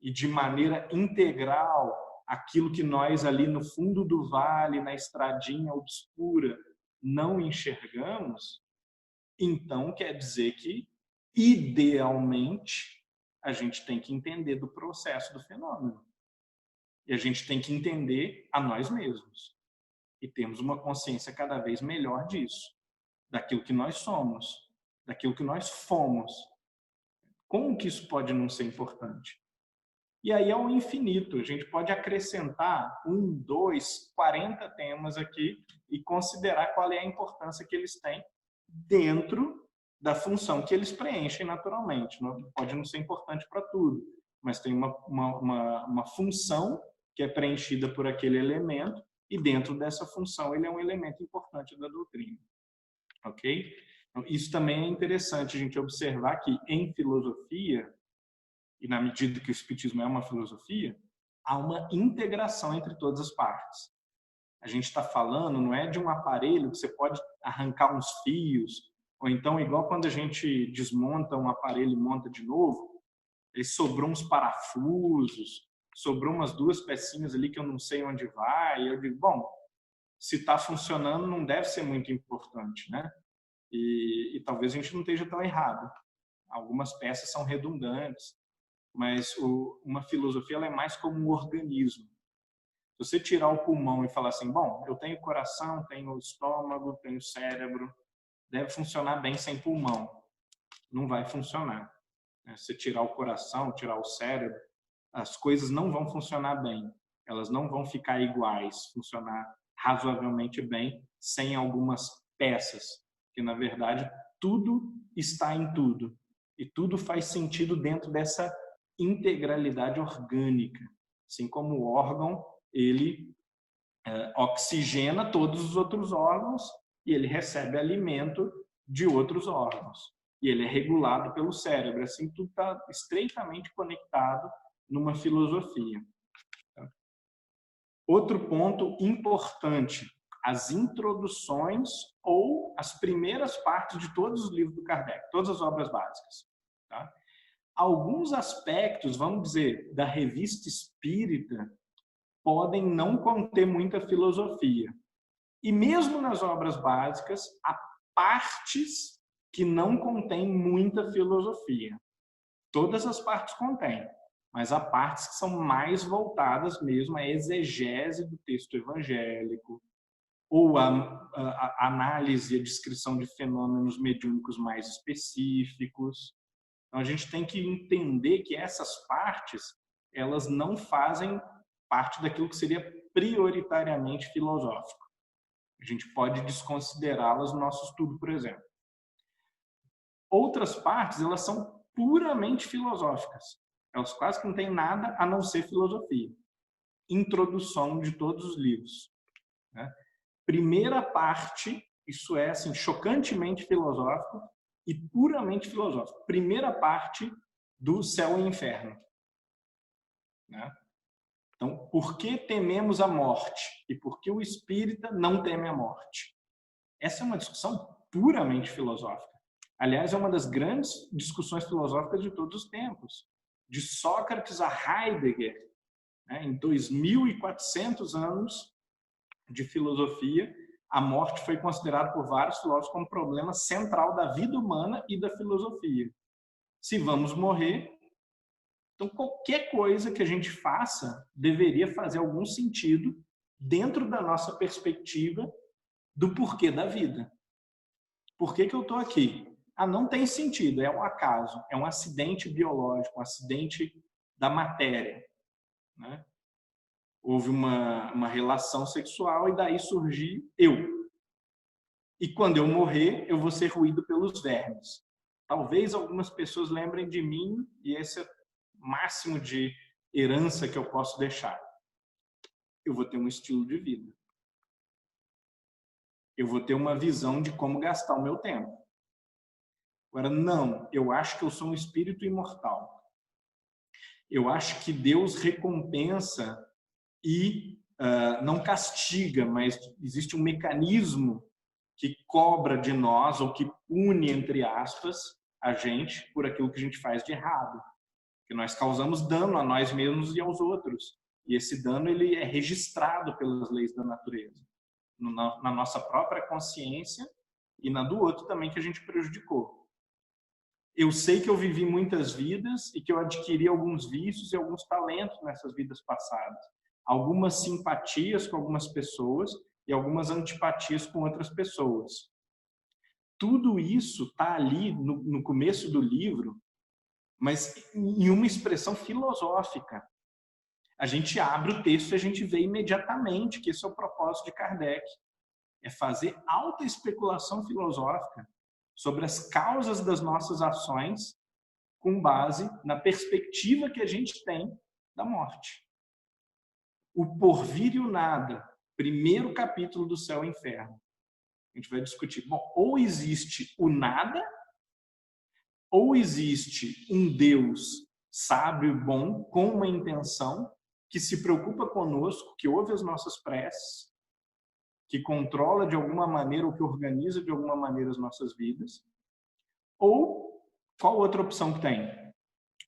e de maneira integral aquilo que nós ali no fundo do vale, na estradinha obscura, não enxergamos, então quer dizer que, idealmente, a gente tem que entender do processo do fenômeno. E a gente tem que entender a nós mesmos. E temos uma consciência cada vez melhor disso, daquilo que nós somos, daquilo que nós fomos. Como que isso pode não ser importante? E aí é um infinito. A gente pode acrescentar 1, 2, 40 temas aqui e considerar qual é a importância que eles têm dentro da função que eles preenchem naturalmente. Pode não ser importante para tudo, mas tem uma função que é preenchida por aquele elemento e dentro dessa função ele é um elemento importante da doutrina. Ok? Então, isso também é interessante a gente observar que em filosofia, e na medida que o espiritismo é uma filosofia, há uma integração entre todas as partes. A gente está falando, não é de um aparelho que você pode arrancar uns fios, ou então, igual quando a gente desmonta um aparelho e monta de novo, aí sobrou uns parafusos, sobrou umas 2 pecinhas ali que eu não sei onde vai, e eu digo, bom, se está funcionando não deve ser muito importante, né? E talvez a gente não esteja tão errado. Algumas peças são redundantes, mas uma filosofia ela é mais como um organismo. Se você tirar o pulmão e falar assim, bom, eu tenho coração, tenho estômago, tenho cérebro, deve funcionar bem sem pulmão. Não vai funcionar. Se você tirar o coração, tirar o cérebro, as coisas não vão funcionar bem. Elas não vão ficar iguais, funcionar razoavelmente bem sem algumas peças. Que, na verdade, tudo está em tudo. E tudo faz sentido dentro dessa integralidade orgânica. Assim como o órgão, ele oxigena todos os outros órgãos e ele recebe alimento de outros órgãos. E ele é regulado pelo cérebro. Assim, tudo está estreitamente conectado numa filosofia. Outro ponto importante, as introduções ou as primeiras partes de todos os livros do Kardec, todas as obras básicas. Tá? Alguns aspectos, vamos dizer, da revista espírita podem não conter muita filosofia. E mesmo nas obras básicas, há partes que não contêm muita filosofia. Todas as partes contêm, mas há partes que são mais voltadas mesmo à exegese do texto evangélico, ou à análise e a descrição de fenômenos mediúnicos mais específicos. Então, a gente tem que entender que essas partes elas não fazem parte daquilo que seria prioritariamente filosófico. A gente pode desconsiderá-las no nosso estudo, por exemplo. Outras partes, elas são puramente filosóficas. Elas quase que não têm nada a não ser filosofia. Introdução de todos os livros, né? Primeira parte, isso é assim, chocantemente filosófico e puramente filosófico. Primeira parte do Céu e Inferno, né? Então, por que tememos a morte? E por que o espírita não teme a morte? Essa é uma discussão puramente filosófica. Aliás, é uma das grandes discussões filosóficas de todos os tempos. De Sócrates a Heidegger, né, em 2.400 anos de filosofia, a morte foi considerada por vários filósofos como problema central da vida humana e da filosofia. Se vamos morrer, então qualquer coisa que a gente faça deveria fazer algum sentido dentro da nossa perspectiva do porquê da vida. Por que eu estou aqui? Não tem sentido, é um acaso, é um acidente biológico, um acidente da matéria, né? Houve uma relação sexual e daí surgi eu. E quando eu morrer, eu vou ser ruído pelos vermes. Talvez algumas pessoas lembrem de mim e esse é o máximo de herança que eu posso deixar. Eu vou ter um estilo de vida. Eu vou ter uma visão de como gastar o meu tempo. Agora, não, eu acho que eu sou um espírito imortal. Eu acho que Deus recompensa e não castiga, mas existe um mecanismo que cobra de nós, ou que pune, entre aspas, a gente por aquilo que a gente faz de errado. Que nós causamos dano a nós mesmos e aos outros. E esse dano ele é registrado pelas leis da natureza. Na nossa própria consciência e na do outro também que a gente prejudicou. Eu sei que eu vivi muitas vidas e que eu adquiri alguns vícios e alguns talentos nessas vidas passadas. Algumas simpatias com algumas pessoas e algumas antipatias com outras pessoas. Tudo isso está ali no começo do livro, mas em uma expressão filosófica. A gente abre o texto e a gente vê imediatamente que esse é o propósito de Kardec. É fazer alta especulação filosófica sobre as causas das nossas ações com base na perspectiva que a gente tem da morte. O porvir e o nada, primeiro capítulo do Céu e Inferno. A gente vai discutir, bom, ou existe o nada, ou existe um Deus sábio e bom, com uma intenção, que se preocupa conosco, que ouve as nossas preces, que controla de alguma maneira ou que organiza de alguma maneira as nossas vidas, ou qual outra opção que tem?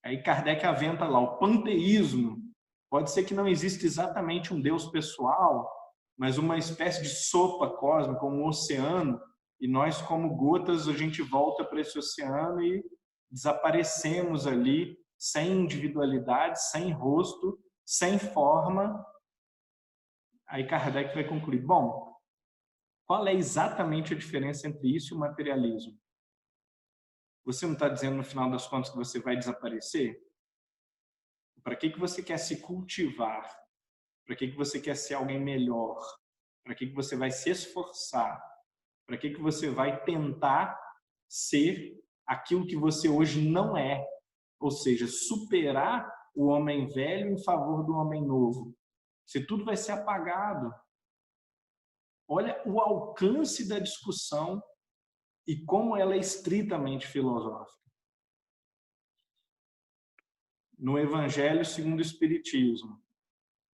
Aí Kardec aventa lá o panteísmo. Pode ser que não exista exatamente um Deus pessoal, mas uma espécie de sopa cósmica, um oceano, e nós, como gotas, a gente volta para esse oceano e desaparecemos ali, sem individualidade, sem rosto, sem forma. Aí Kardec vai concluir, bom, qual é exatamente a diferença entre isso e o materialismo? Você não está dizendo, no final das contas, que você vai desaparecer? Para que você quer se cultivar? Para que você quer ser alguém melhor? Para que você vai se esforçar? Para que você vai tentar ser aquilo que você hoje não é? Ou seja, superar o homem velho em favor do homem novo. Se tudo vai ser apagado. Olha o alcance da discussão e como ela é estritamente filosófica. No Evangelho segundo o Espiritismo,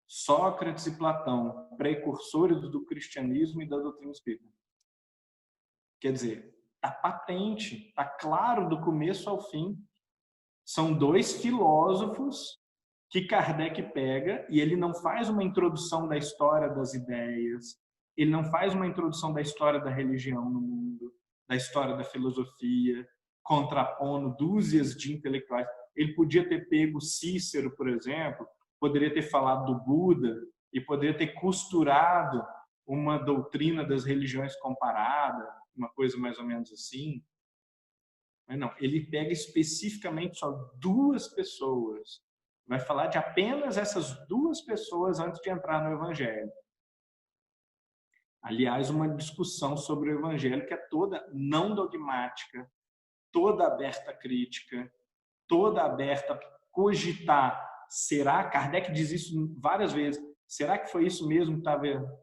Sócrates e Platão, precursores do cristianismo e da doutrina espírita. Quer dizer, está patente, está claro do começo ao fim. São dois filósofos que Kardec pega e ele não faz uma introdução da história das ideias, ele não faz uma introdução da história da religião no mundo, da história da filosofia, contrapondo dúzias de intelectuais. Ele podia ter pego Cícero, por exemplo, poderia ter falado do Buda e poderia ter costurado uma doutrina das religiões comparada, uma coisa mais ou menos assim. Mas não, ele pega especificamente só duas pessoas Vai falar de apenas essas duas pessoas antes de entrar no Evangelho. Aliás, uma discussão sobre o Evangelho que é toda não dogmática, toda aberta à crítica, toda aberta a cogitar. Será? Kardec diz isso várias vezes. Será que foi isso mesmo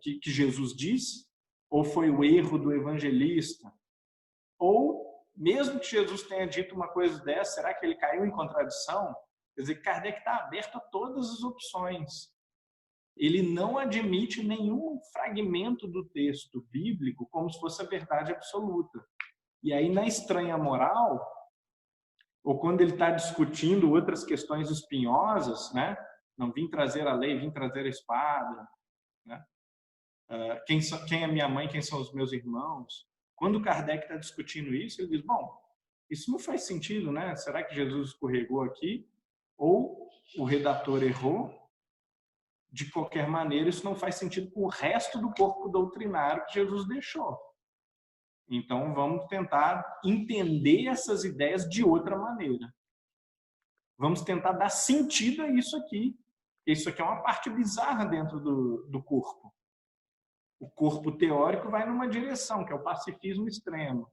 que Jesus disse? Ou foi o erro do evangelista? Ou, mesmo que Jesus tenha dito uma coisa dessa, será que ele caiu em contradição? Quer dizer, Kardec está aberto a todas as opções. Ele não admite nenhum fragmento do texto bíblico como se fosse a verdade absoluta. E aí, na estranha moral, ou quando ele está discutindo outras questões espinhosas, né? Não vim trazer a lei, vim trazer a espada, né? Quem é minha mãe, quem são os meus irmãos? Quando Kardec está discutindo isso, ele diz, bom, isso não faz sentido, né? Será que Jesus escorregou aqui? Ou o redator errou? De qualquer maneira, isso não faz sentido com o resto do corpo doutrinário que Jesus deixou. Então, vamos tentar entender essas ideias de outra maneira. Vamos tentar dar sentido a isso aqui. Isso aqui é uma parte bizarra dentro do corpo. O corpo teórico vai numa direção, que é o pacifismo extremo.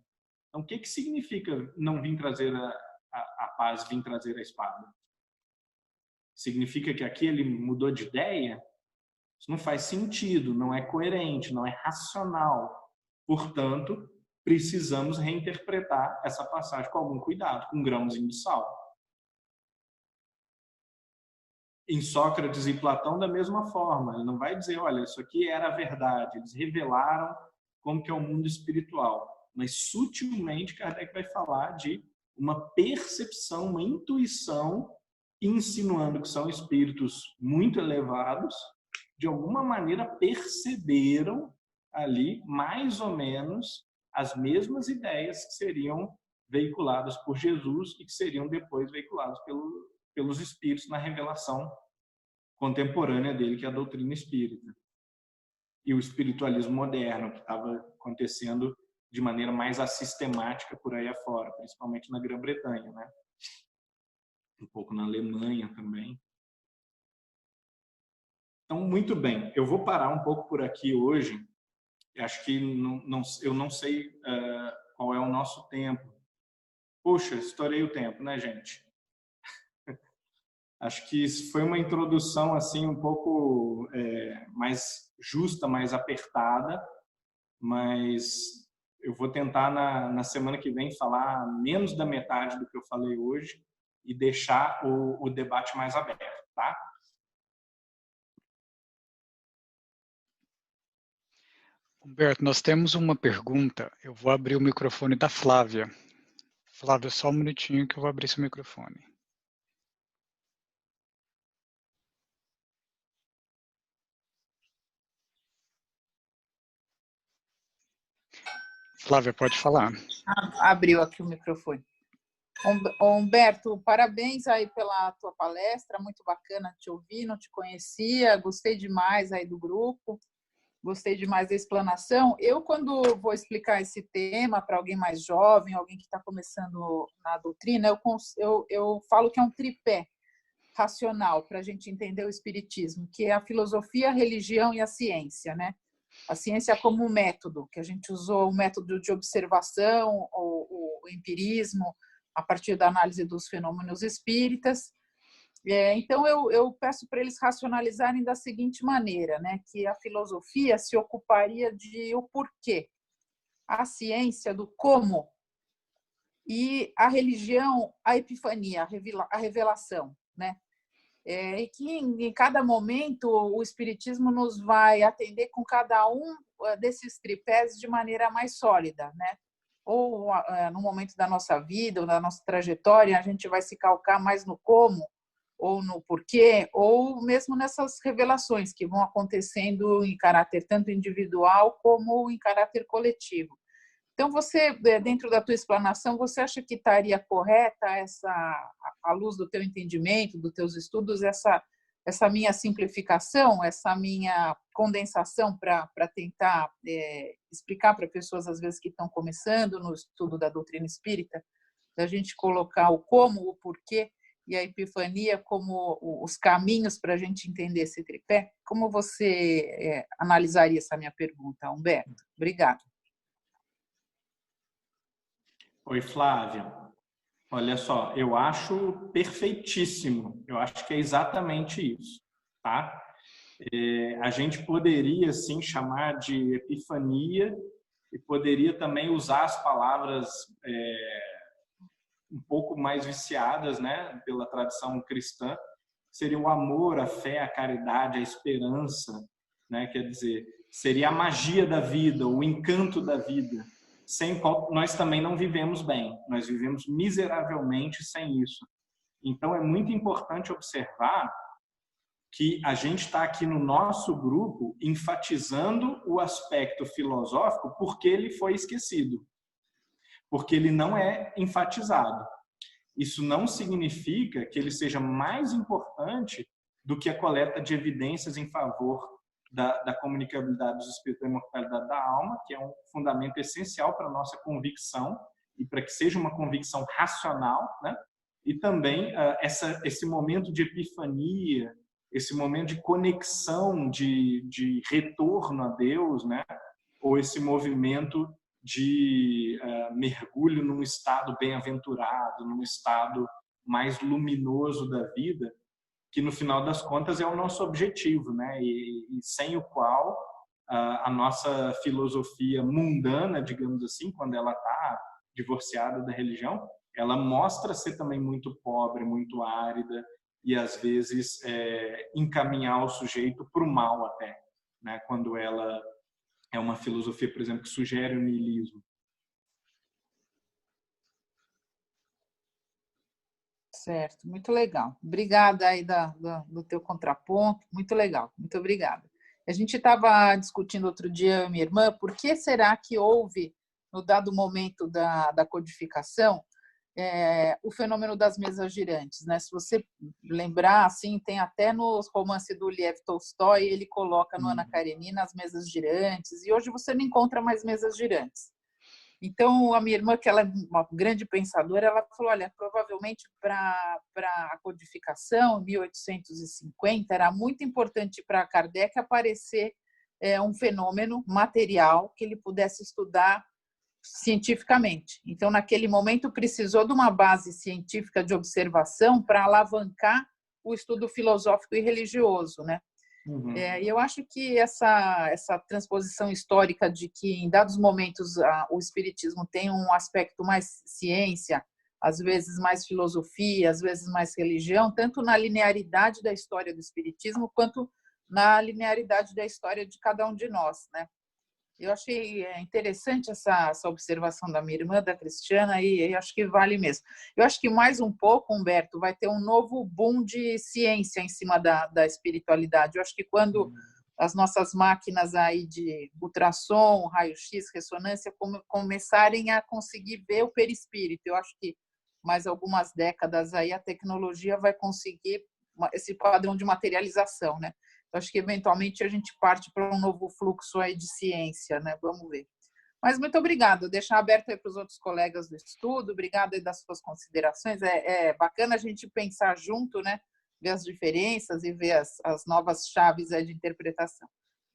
Então, o que significa não vir trazer a paz, vir trazer a espada? Significa que aqui ele mudou de ideia? Isso não faz sentido, não é coerente, não é racional. Portanto, precisamos reinterpretar essa passagem com algum cuidado, com um grãozinho de sal. Em Sócrates e Platão, da mesma forma. Ele não vai dizer, olha, isso aqui era a verdade. Eles revelaram como que é o mundo espiritual. Mas, sutilmente, Kardec vai falar de uma percepção, uma intuição, insinuando que são espíritos muito elevados, de alguma maneira perceberam ali, mais ou menos, as mesmas ideias que seriam veiculadas por Jesus e que seriam depois veiculadas pelos espíritos na revelação contemporânea dele, que é a doutrina espírita. E o espiritualismo moderno, que estava acontecendo de maneira mais assistemática por aí afora, principalmente na Grã-Bretanha, né? Um pouco na Alemanha também. Então, muito bem. Eu vou parar um pouco por aqui hoje. Acho que eu não sei qual é o nosso tempo. Puxa, estourei o tempo, né, gente? Acho que foi uma introdução assim um pouco mais justa, mais apertada, mas eu vou tentar na semana que vem falar menos da metade do que eu falei hoje e deixar o debate mais aberto, tá? Humberto, nós temos uma pergunta. Eu vou abrir o microfone da Flávia. Flávia, só um minutinho que eu vou abrir seu microfone. Flávia, pode falar. Abriu aqui o microfone. Humberto, parabéns aí pela tua palestra, muito bacana te ouvir, não te conhecia, gostei demais aí do grupo, gostei demais da explanação. Eu, quando vou explicar esse tema para alguém mais jovem, alguém que está começando na doutrina, eu falo que é um tripé racional para a gente entender o espiritismo, que é a filosofia, a religião e a ciência, né? A ciência como um método, que a gente usou o método de observação, o empirismo, a partir da análise dos fenômenos espíritas. Então, eu peço para eles racionalizarem da seguinte maneira, né? Que a filosofia se ocuparia de o porquê, a ciência do como, e a religião, a epifania, a revelação, né? E que em cada momento o espiritismo nos vai atender com cada um desses tripés de maneira mais sólida, né? Ou no momento da nossa vida, ou da nossa trajetória, a gente vai se calcar mais no como, ou no porquê, ou mesmo nessas revelações que vão acontecendo em caráter tanto individual como em caráter coletivo. Então, você, dentro da tua explanação, você acha que estaria correta à luz do teu entendimento, dos teus estudos, essa minha simplificação, essa minha condensação para tentar explicar para pessoas, às vezes, que estão começando no estudo da doutrina espírita, da gente colocar o como, o porquê e a epifania como os caminhos para a gente entender esse tripé? Como você analisaria essa minha pergunta, Humberto? Obrigada. Oi, Flávia. Olha só, eu acho perfeitíssimo. Eu acho que é exatamente isso, tá? A gente poderia, sim, chamar de epifania e poderia também usar as palavras um pouco mais viciadas, né, pela tradição cristã, seria o amor, a fé, a caridade, a esperança, né? Quer dizer, seria a magia da vida, o encanto da vida, sem qual nós também não vivemos bem, nós vivemos miseravelmente sem isso. Então, é muito importante observar que a gente está aqui no nosso grupo enfatizando o aspecto filosófico porque ele foi esquecido, porque ele não é enfatizado. Isso não significa que ele seja mais importante do que a coleta de evidências em favor da comunicabilidade dos espíritos da imortalidade da alma, que é um fundamento essencial para a nossa convicção e para que seja uma convicção racional, né? E também esse momento de epifania, esse momento de conexão, de retorno a Deus, né? Ou esse movimento de mergulho num estado bem-aventurado, num estado mais luminoso da vida, que no final das contas é o nosso objetivo, né? E sem o qual a nossa filosofia mundana, digamos assim, quando ela está divorciada da religião, ela mostra ser também muito pobre, muito árida e às vezes encaminhar o sujeito para o mal até, né? Quando ela é uma filosofia, por exemplo, que sugere o niilismo. Certo, muito legal. Obrigada aí do teu contraponto, muito legal, muito obrigada. A gente estava discutindo outro dia, eu e minha irmã, por que será que houve, no dado momento da codificação, o fenômeno das mesas girantes, né? Se você lembrar, assim, tem até no romance do Lev Tolstói, ele coloca no Ana Karenina as mesas girantes, e hoje você não encontra mais mesas girantes. Então, a minha irmã, que ela é uma grande pensadora, ela falou, olha, provavelmente para a codificação, 1850, era muito importante para Kardec aparecer um fenômeno material que ele pudesse estudar cientificamente. Então, naquele momento, precisou de uma base científica de observação para alavancar o estudo filosófico e religioso, né? Uhum. E eu acho que essa transposição histórica de que, em dados momentos, o espiritismo tem um aspecto mais ciência, às vezes mais filosofia, às vezes mais religião, tanto na linearidade da história do espiritismo, quanto na linearidade da história de cada um de nós, né? Eu achei interessante essa observação da minha irmã, da Cristiana, e acho que vale mesmo. Eu acho que mais um pouco, Humberto, vai ter um novo boom de ciência em cima da espiritualidade. Eu acho que quando as nossas máquinas aí de ultrassom, raio-x, ressonância começarem a conseguir ver o perispírito, eu acho que mais algumas décadas aí a tecnologia vai conseguir esse padrão de materialização, né? Acho que eventualmente a gente parte para um novo fluxo aí de ciência, né? Vamos ver. Mas muito obrigada. Deixar aberto aí para os outros colegas do estudo. Obrigada aí das suas considerações. É bacana a gente pensar junto, né? Ver as diferenças e ver as novas chaves aí de interpretação.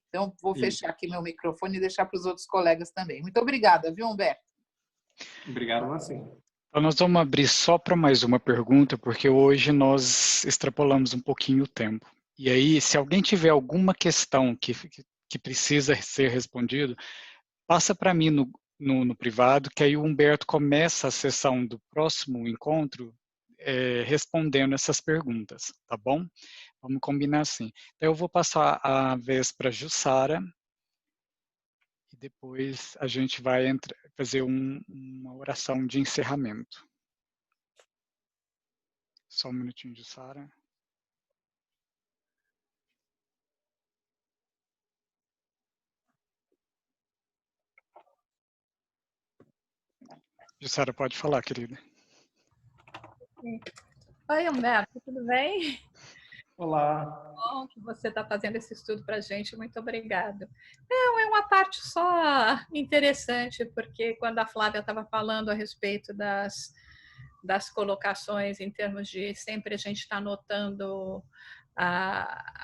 Então, vou fechar aqui meu microfone e deixar para os outros colegas também. Muito obrigada, viu, Humberto? Obrigado a você. Então, nós vamos abrir só para mais uma pergunta, porque hoje nós extrapolamos um pouquinho o tempo. E aí, se alguém tiver alguma questão que precisa ser respondido, passa para mim no privado, que aí o Humberto começa a sessão do próximo encontro respondendo essas perguntas, tá bom? Vamos combinar assim. Então, eu vou passar a vez para a Jussara, e depois a gente vai fazer uma oração de encerramento. Só um minutinho, Jussara. Jussara, pode falar, querida. Oi, Humberto, tudo bem? Olá. Bom que você está fazendo esse estudo para a gente, muito obrigada. Não, é uma parte só interessante, porque quando a Flávia estava falando a respeito das colocações em termos de sempre a gente está notando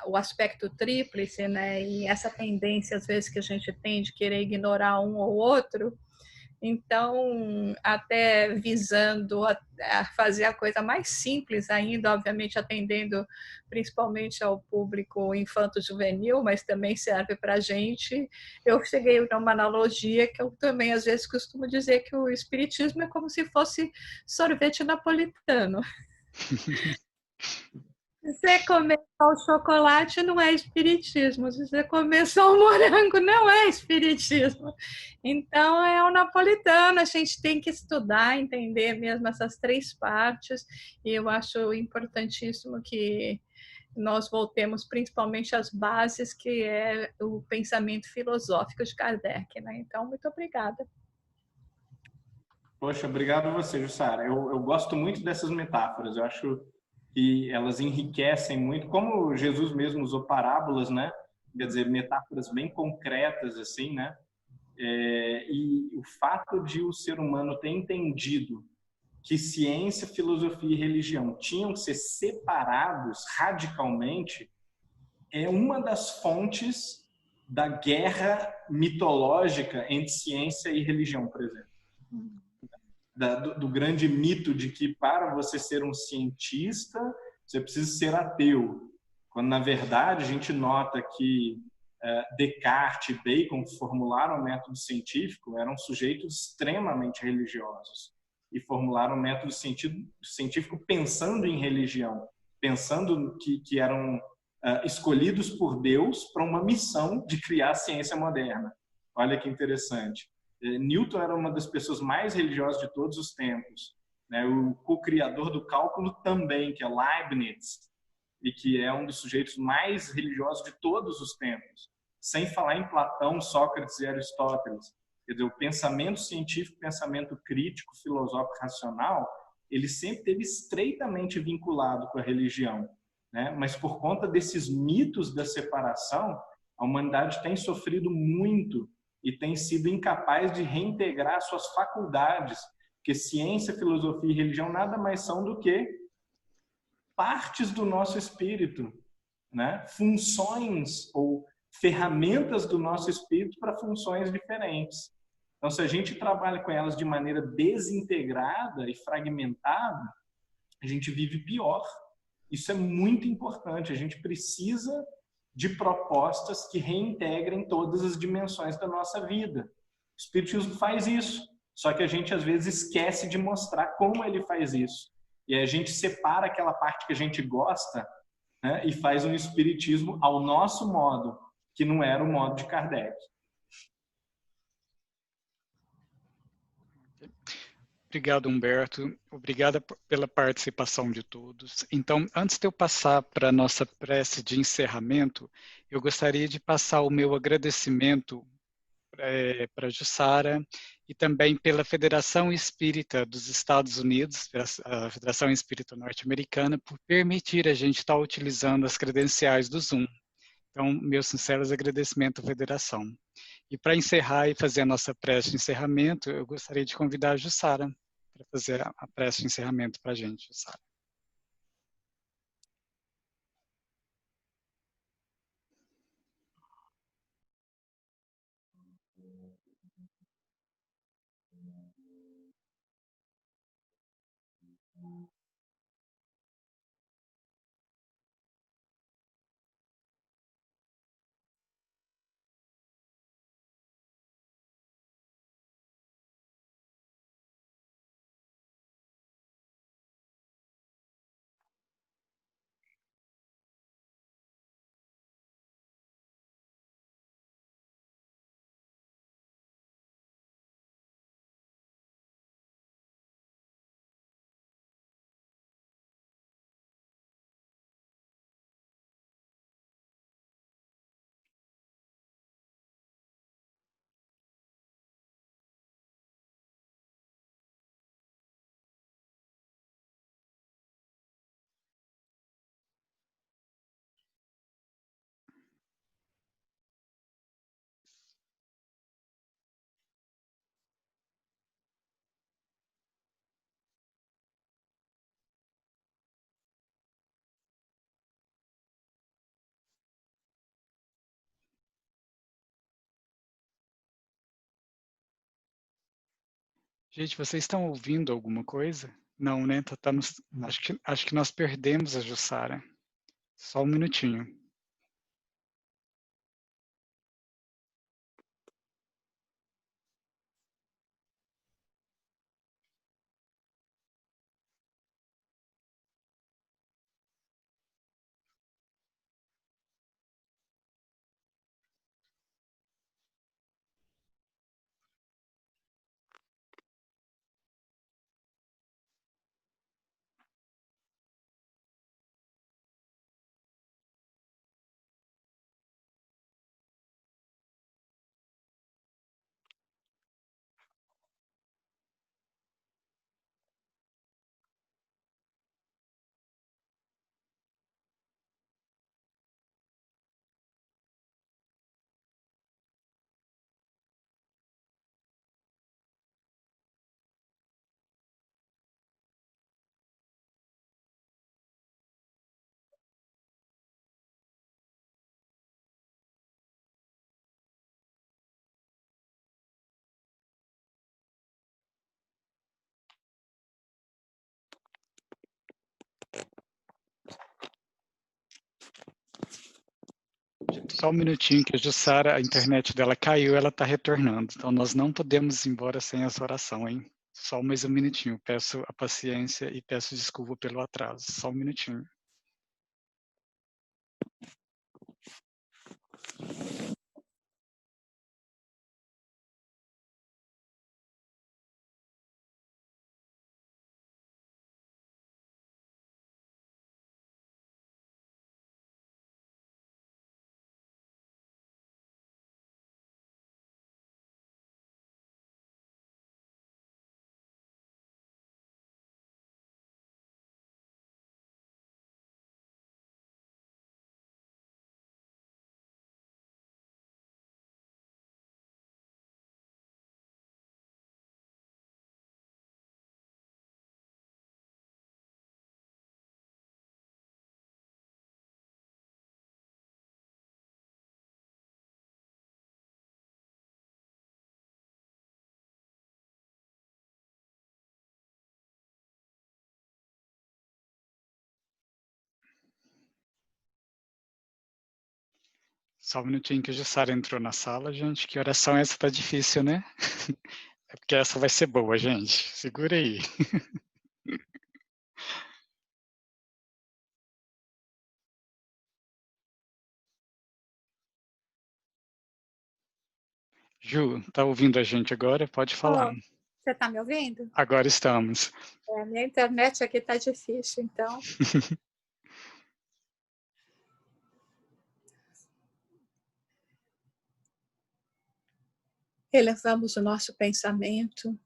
o aspecto tríplice, né? E essa tendência, às vezes, que a gente tem de querer ignorar um ou outro. Então, até visando a fazer a coisa mais simples ainda, obviamente atendendo principalmente ao público infanto-juvenil, mas também serve para a gente. Eu cheguei a uma analogia que eu também às vezes costumo dizer que o espiritismo é como se fosse sorvete napolitano. Se você comer só o chocolate, não é espiritismo. Se você comer só o morango, não é espiritismo. Então, é o napolitano. A gente tem que estudar, entender mesmo essas três partes. E eu acho importantíssimo que nós voltemos principalmente às bases, que é o pensamento filosófico de Kardec, né? Então, muito obrigada. Poxa, obrigado a você, Jussara. Eu gosto muito dessas metáforas. Eu acho que elas enriquecem muito, como Jesus mesmo usou parábolas, né? Quer dizer, metáforas bem concretas, assim, né? E o fato de o ser humano ter entendido que ciência, filosofia e religião tinham que ser separados radicalmente é uma das fontes da guerra mitológica entre ciência e religião, por exemplo. Do grande mito de que para você ser um cientista, você precisa ser ateu. Quando, na verdade, a gente nota que Descartes e Bacon, que formularam o método científico, eram sujeitos extremamente religiosos e formularam o método científico pensando em religião, pensando que eram escolhidos por Deus para uma missão de criar a ciência moderna. Olha que interessante. Newton era uma das pessoas mais religiosas de todos os tempos, né? O co-criador do cálculo também, que é Leibniz, e que é um dos sujeitos mais religiosos de todos os tempos, sem falar em Platão, Sócrates e Aristóteles. Quer dizer, o pensamento científico, o pensamento crítico, filosófico, racional, ele sempre esteve estreitamente vinculado com a religião, né? Mas por conta desses mitos da separação, a humanidade tem sofrido muito e tem sido incapaz de reintegrar suas faculdades, porque ciência, filosofia e religião nada mais são do que partes do nosso espírito, né? Funções ou ferramentas do nosso espírito para funções diferentes. Então, se a gente trabalha com elas de maneira desintegrada e fragmentada, a gente vive pior. Isso é muito importante. A gente precisa de propostas que reintegrem todas as dimensões da nossa vida. O Espiritismo faz isso, só que a gente às vezes esquece de mostrar como ele faz isso. E a gente separa aquela parte que a gente gosta, né, e faz um Espiritismo ao nosso modo, que não era o modo de Kardec. Obrigado, Humberto. Obrigada pela participação de todos. Então, antes de eu passar para a nossa prece de encerramento, eu gostaria de passar o meu agradecimento para a Jussara e também pela Federação Espírita dos Estados Unidos, a Federação Espírita Norte-Americana, por permitir a gente estar utilizando as credenciais do Zoom. Então, meus sinceros agradecimentos à Federação. E para encerrar e fazer a nossa prece de encerramento, eu gostaria de convidar a Jussara para fazer a prece de encerramento para a gente, Jussara. Gente, vocês estão ouvindo alguma coisa? Não, né? Acho que nós perdemos a Jussara. Só um minutinho. Só um minutinho que a Jussara, a internet dela caiu, ela está retornando. Então nós não podemos ir embora sem essa oração, hein? Só mais um minutinho. Peço a paciência e peço desculpa pelo atraso. Só um minutinho. Só um minutinho que a Jussara entrou na sala, gente. Que oração essa tá difícil, né? É porque essa vai ser boa, gente. Segura aí. Ju, tá ouvindo a gente agora? Pode falar. Oh, você está me ouvindo? Agora estamos. A minha internet aqui está difícil, então. Elevamos o nosso pensamento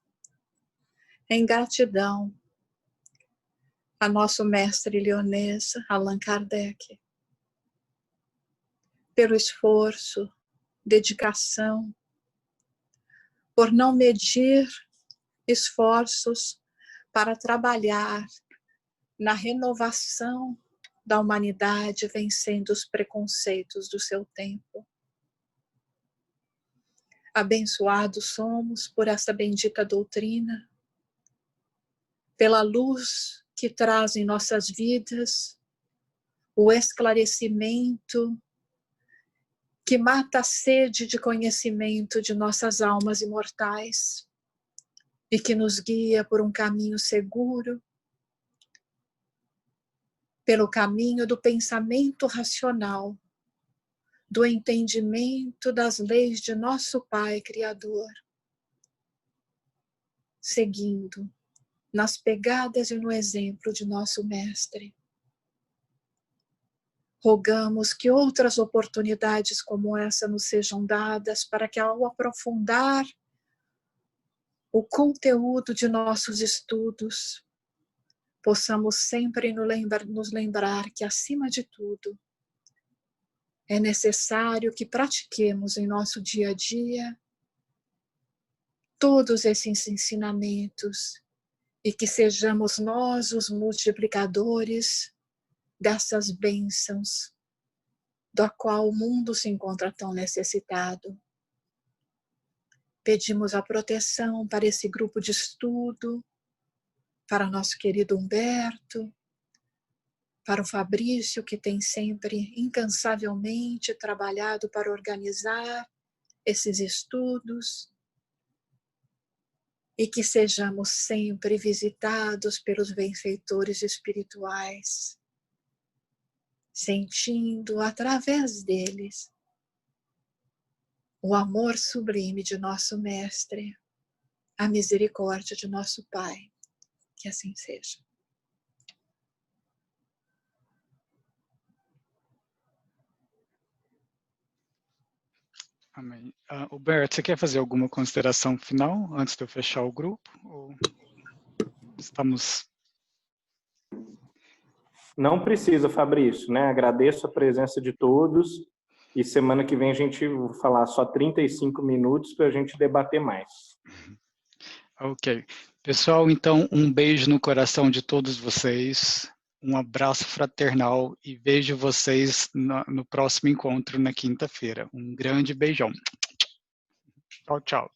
em gratidão a nosso mestre leonês, Allan Kardec, pelo esforço, dedicação, por não medir esforços para trabalhar na renovação da humanidade, vencendo os preconceitos do seu tempo. Abençoados somos por esta bendita doutrina, pela luz que traz em nossas vidas o esclarecimento que mata a sede de conhecimento de nossas almas imortais e que nos guia por um caminho seguro, pelo caminho do pensamento racional, do entendimento das leis de nosso Pai Criador, seguindo nas pegadas e no exemplo de nosso Mestre. Rogamos que outras oportunidades como essa nos sejam dadas para que, ao aprofundar o conteúdo de nossos estudos, possamos sempre nos lembrar que, acima de tudo, é necessário que pratiquemos em nosso dia a dia todos esses ensinamentos e que sejamos nós os multiplicadores dessas bênçãos da qual o mundo se encontra tão necessitado. Pedimos a proteção para esse grupo de estudo, para nosso querido Humberto, para o Fabrício, que tem sempre incansavelmente trabalhado para organizar esses estudos, e que sejamos sempre visitados pelos benfeitores espirituais, sentindo através deles o amor sublime de nosso Mestre, a misericórdia de nosso Pai. Que assim seja. Amém. Humberto, você quer fazer alguma consideração final antes de eu fechar o grupo? Ou estamos... Não precisa, Fabrício, né? Agradeço a presença de todos e semana que vem a gente vai falar só 35 minutos para a gente debater mais. Ok. Pessoal, então, um beijo no coração de todos vocês, um abraço fraternal e vejo vocês no próximo encontro na quinta-feira. Um grande beijão. Tchau, tchau.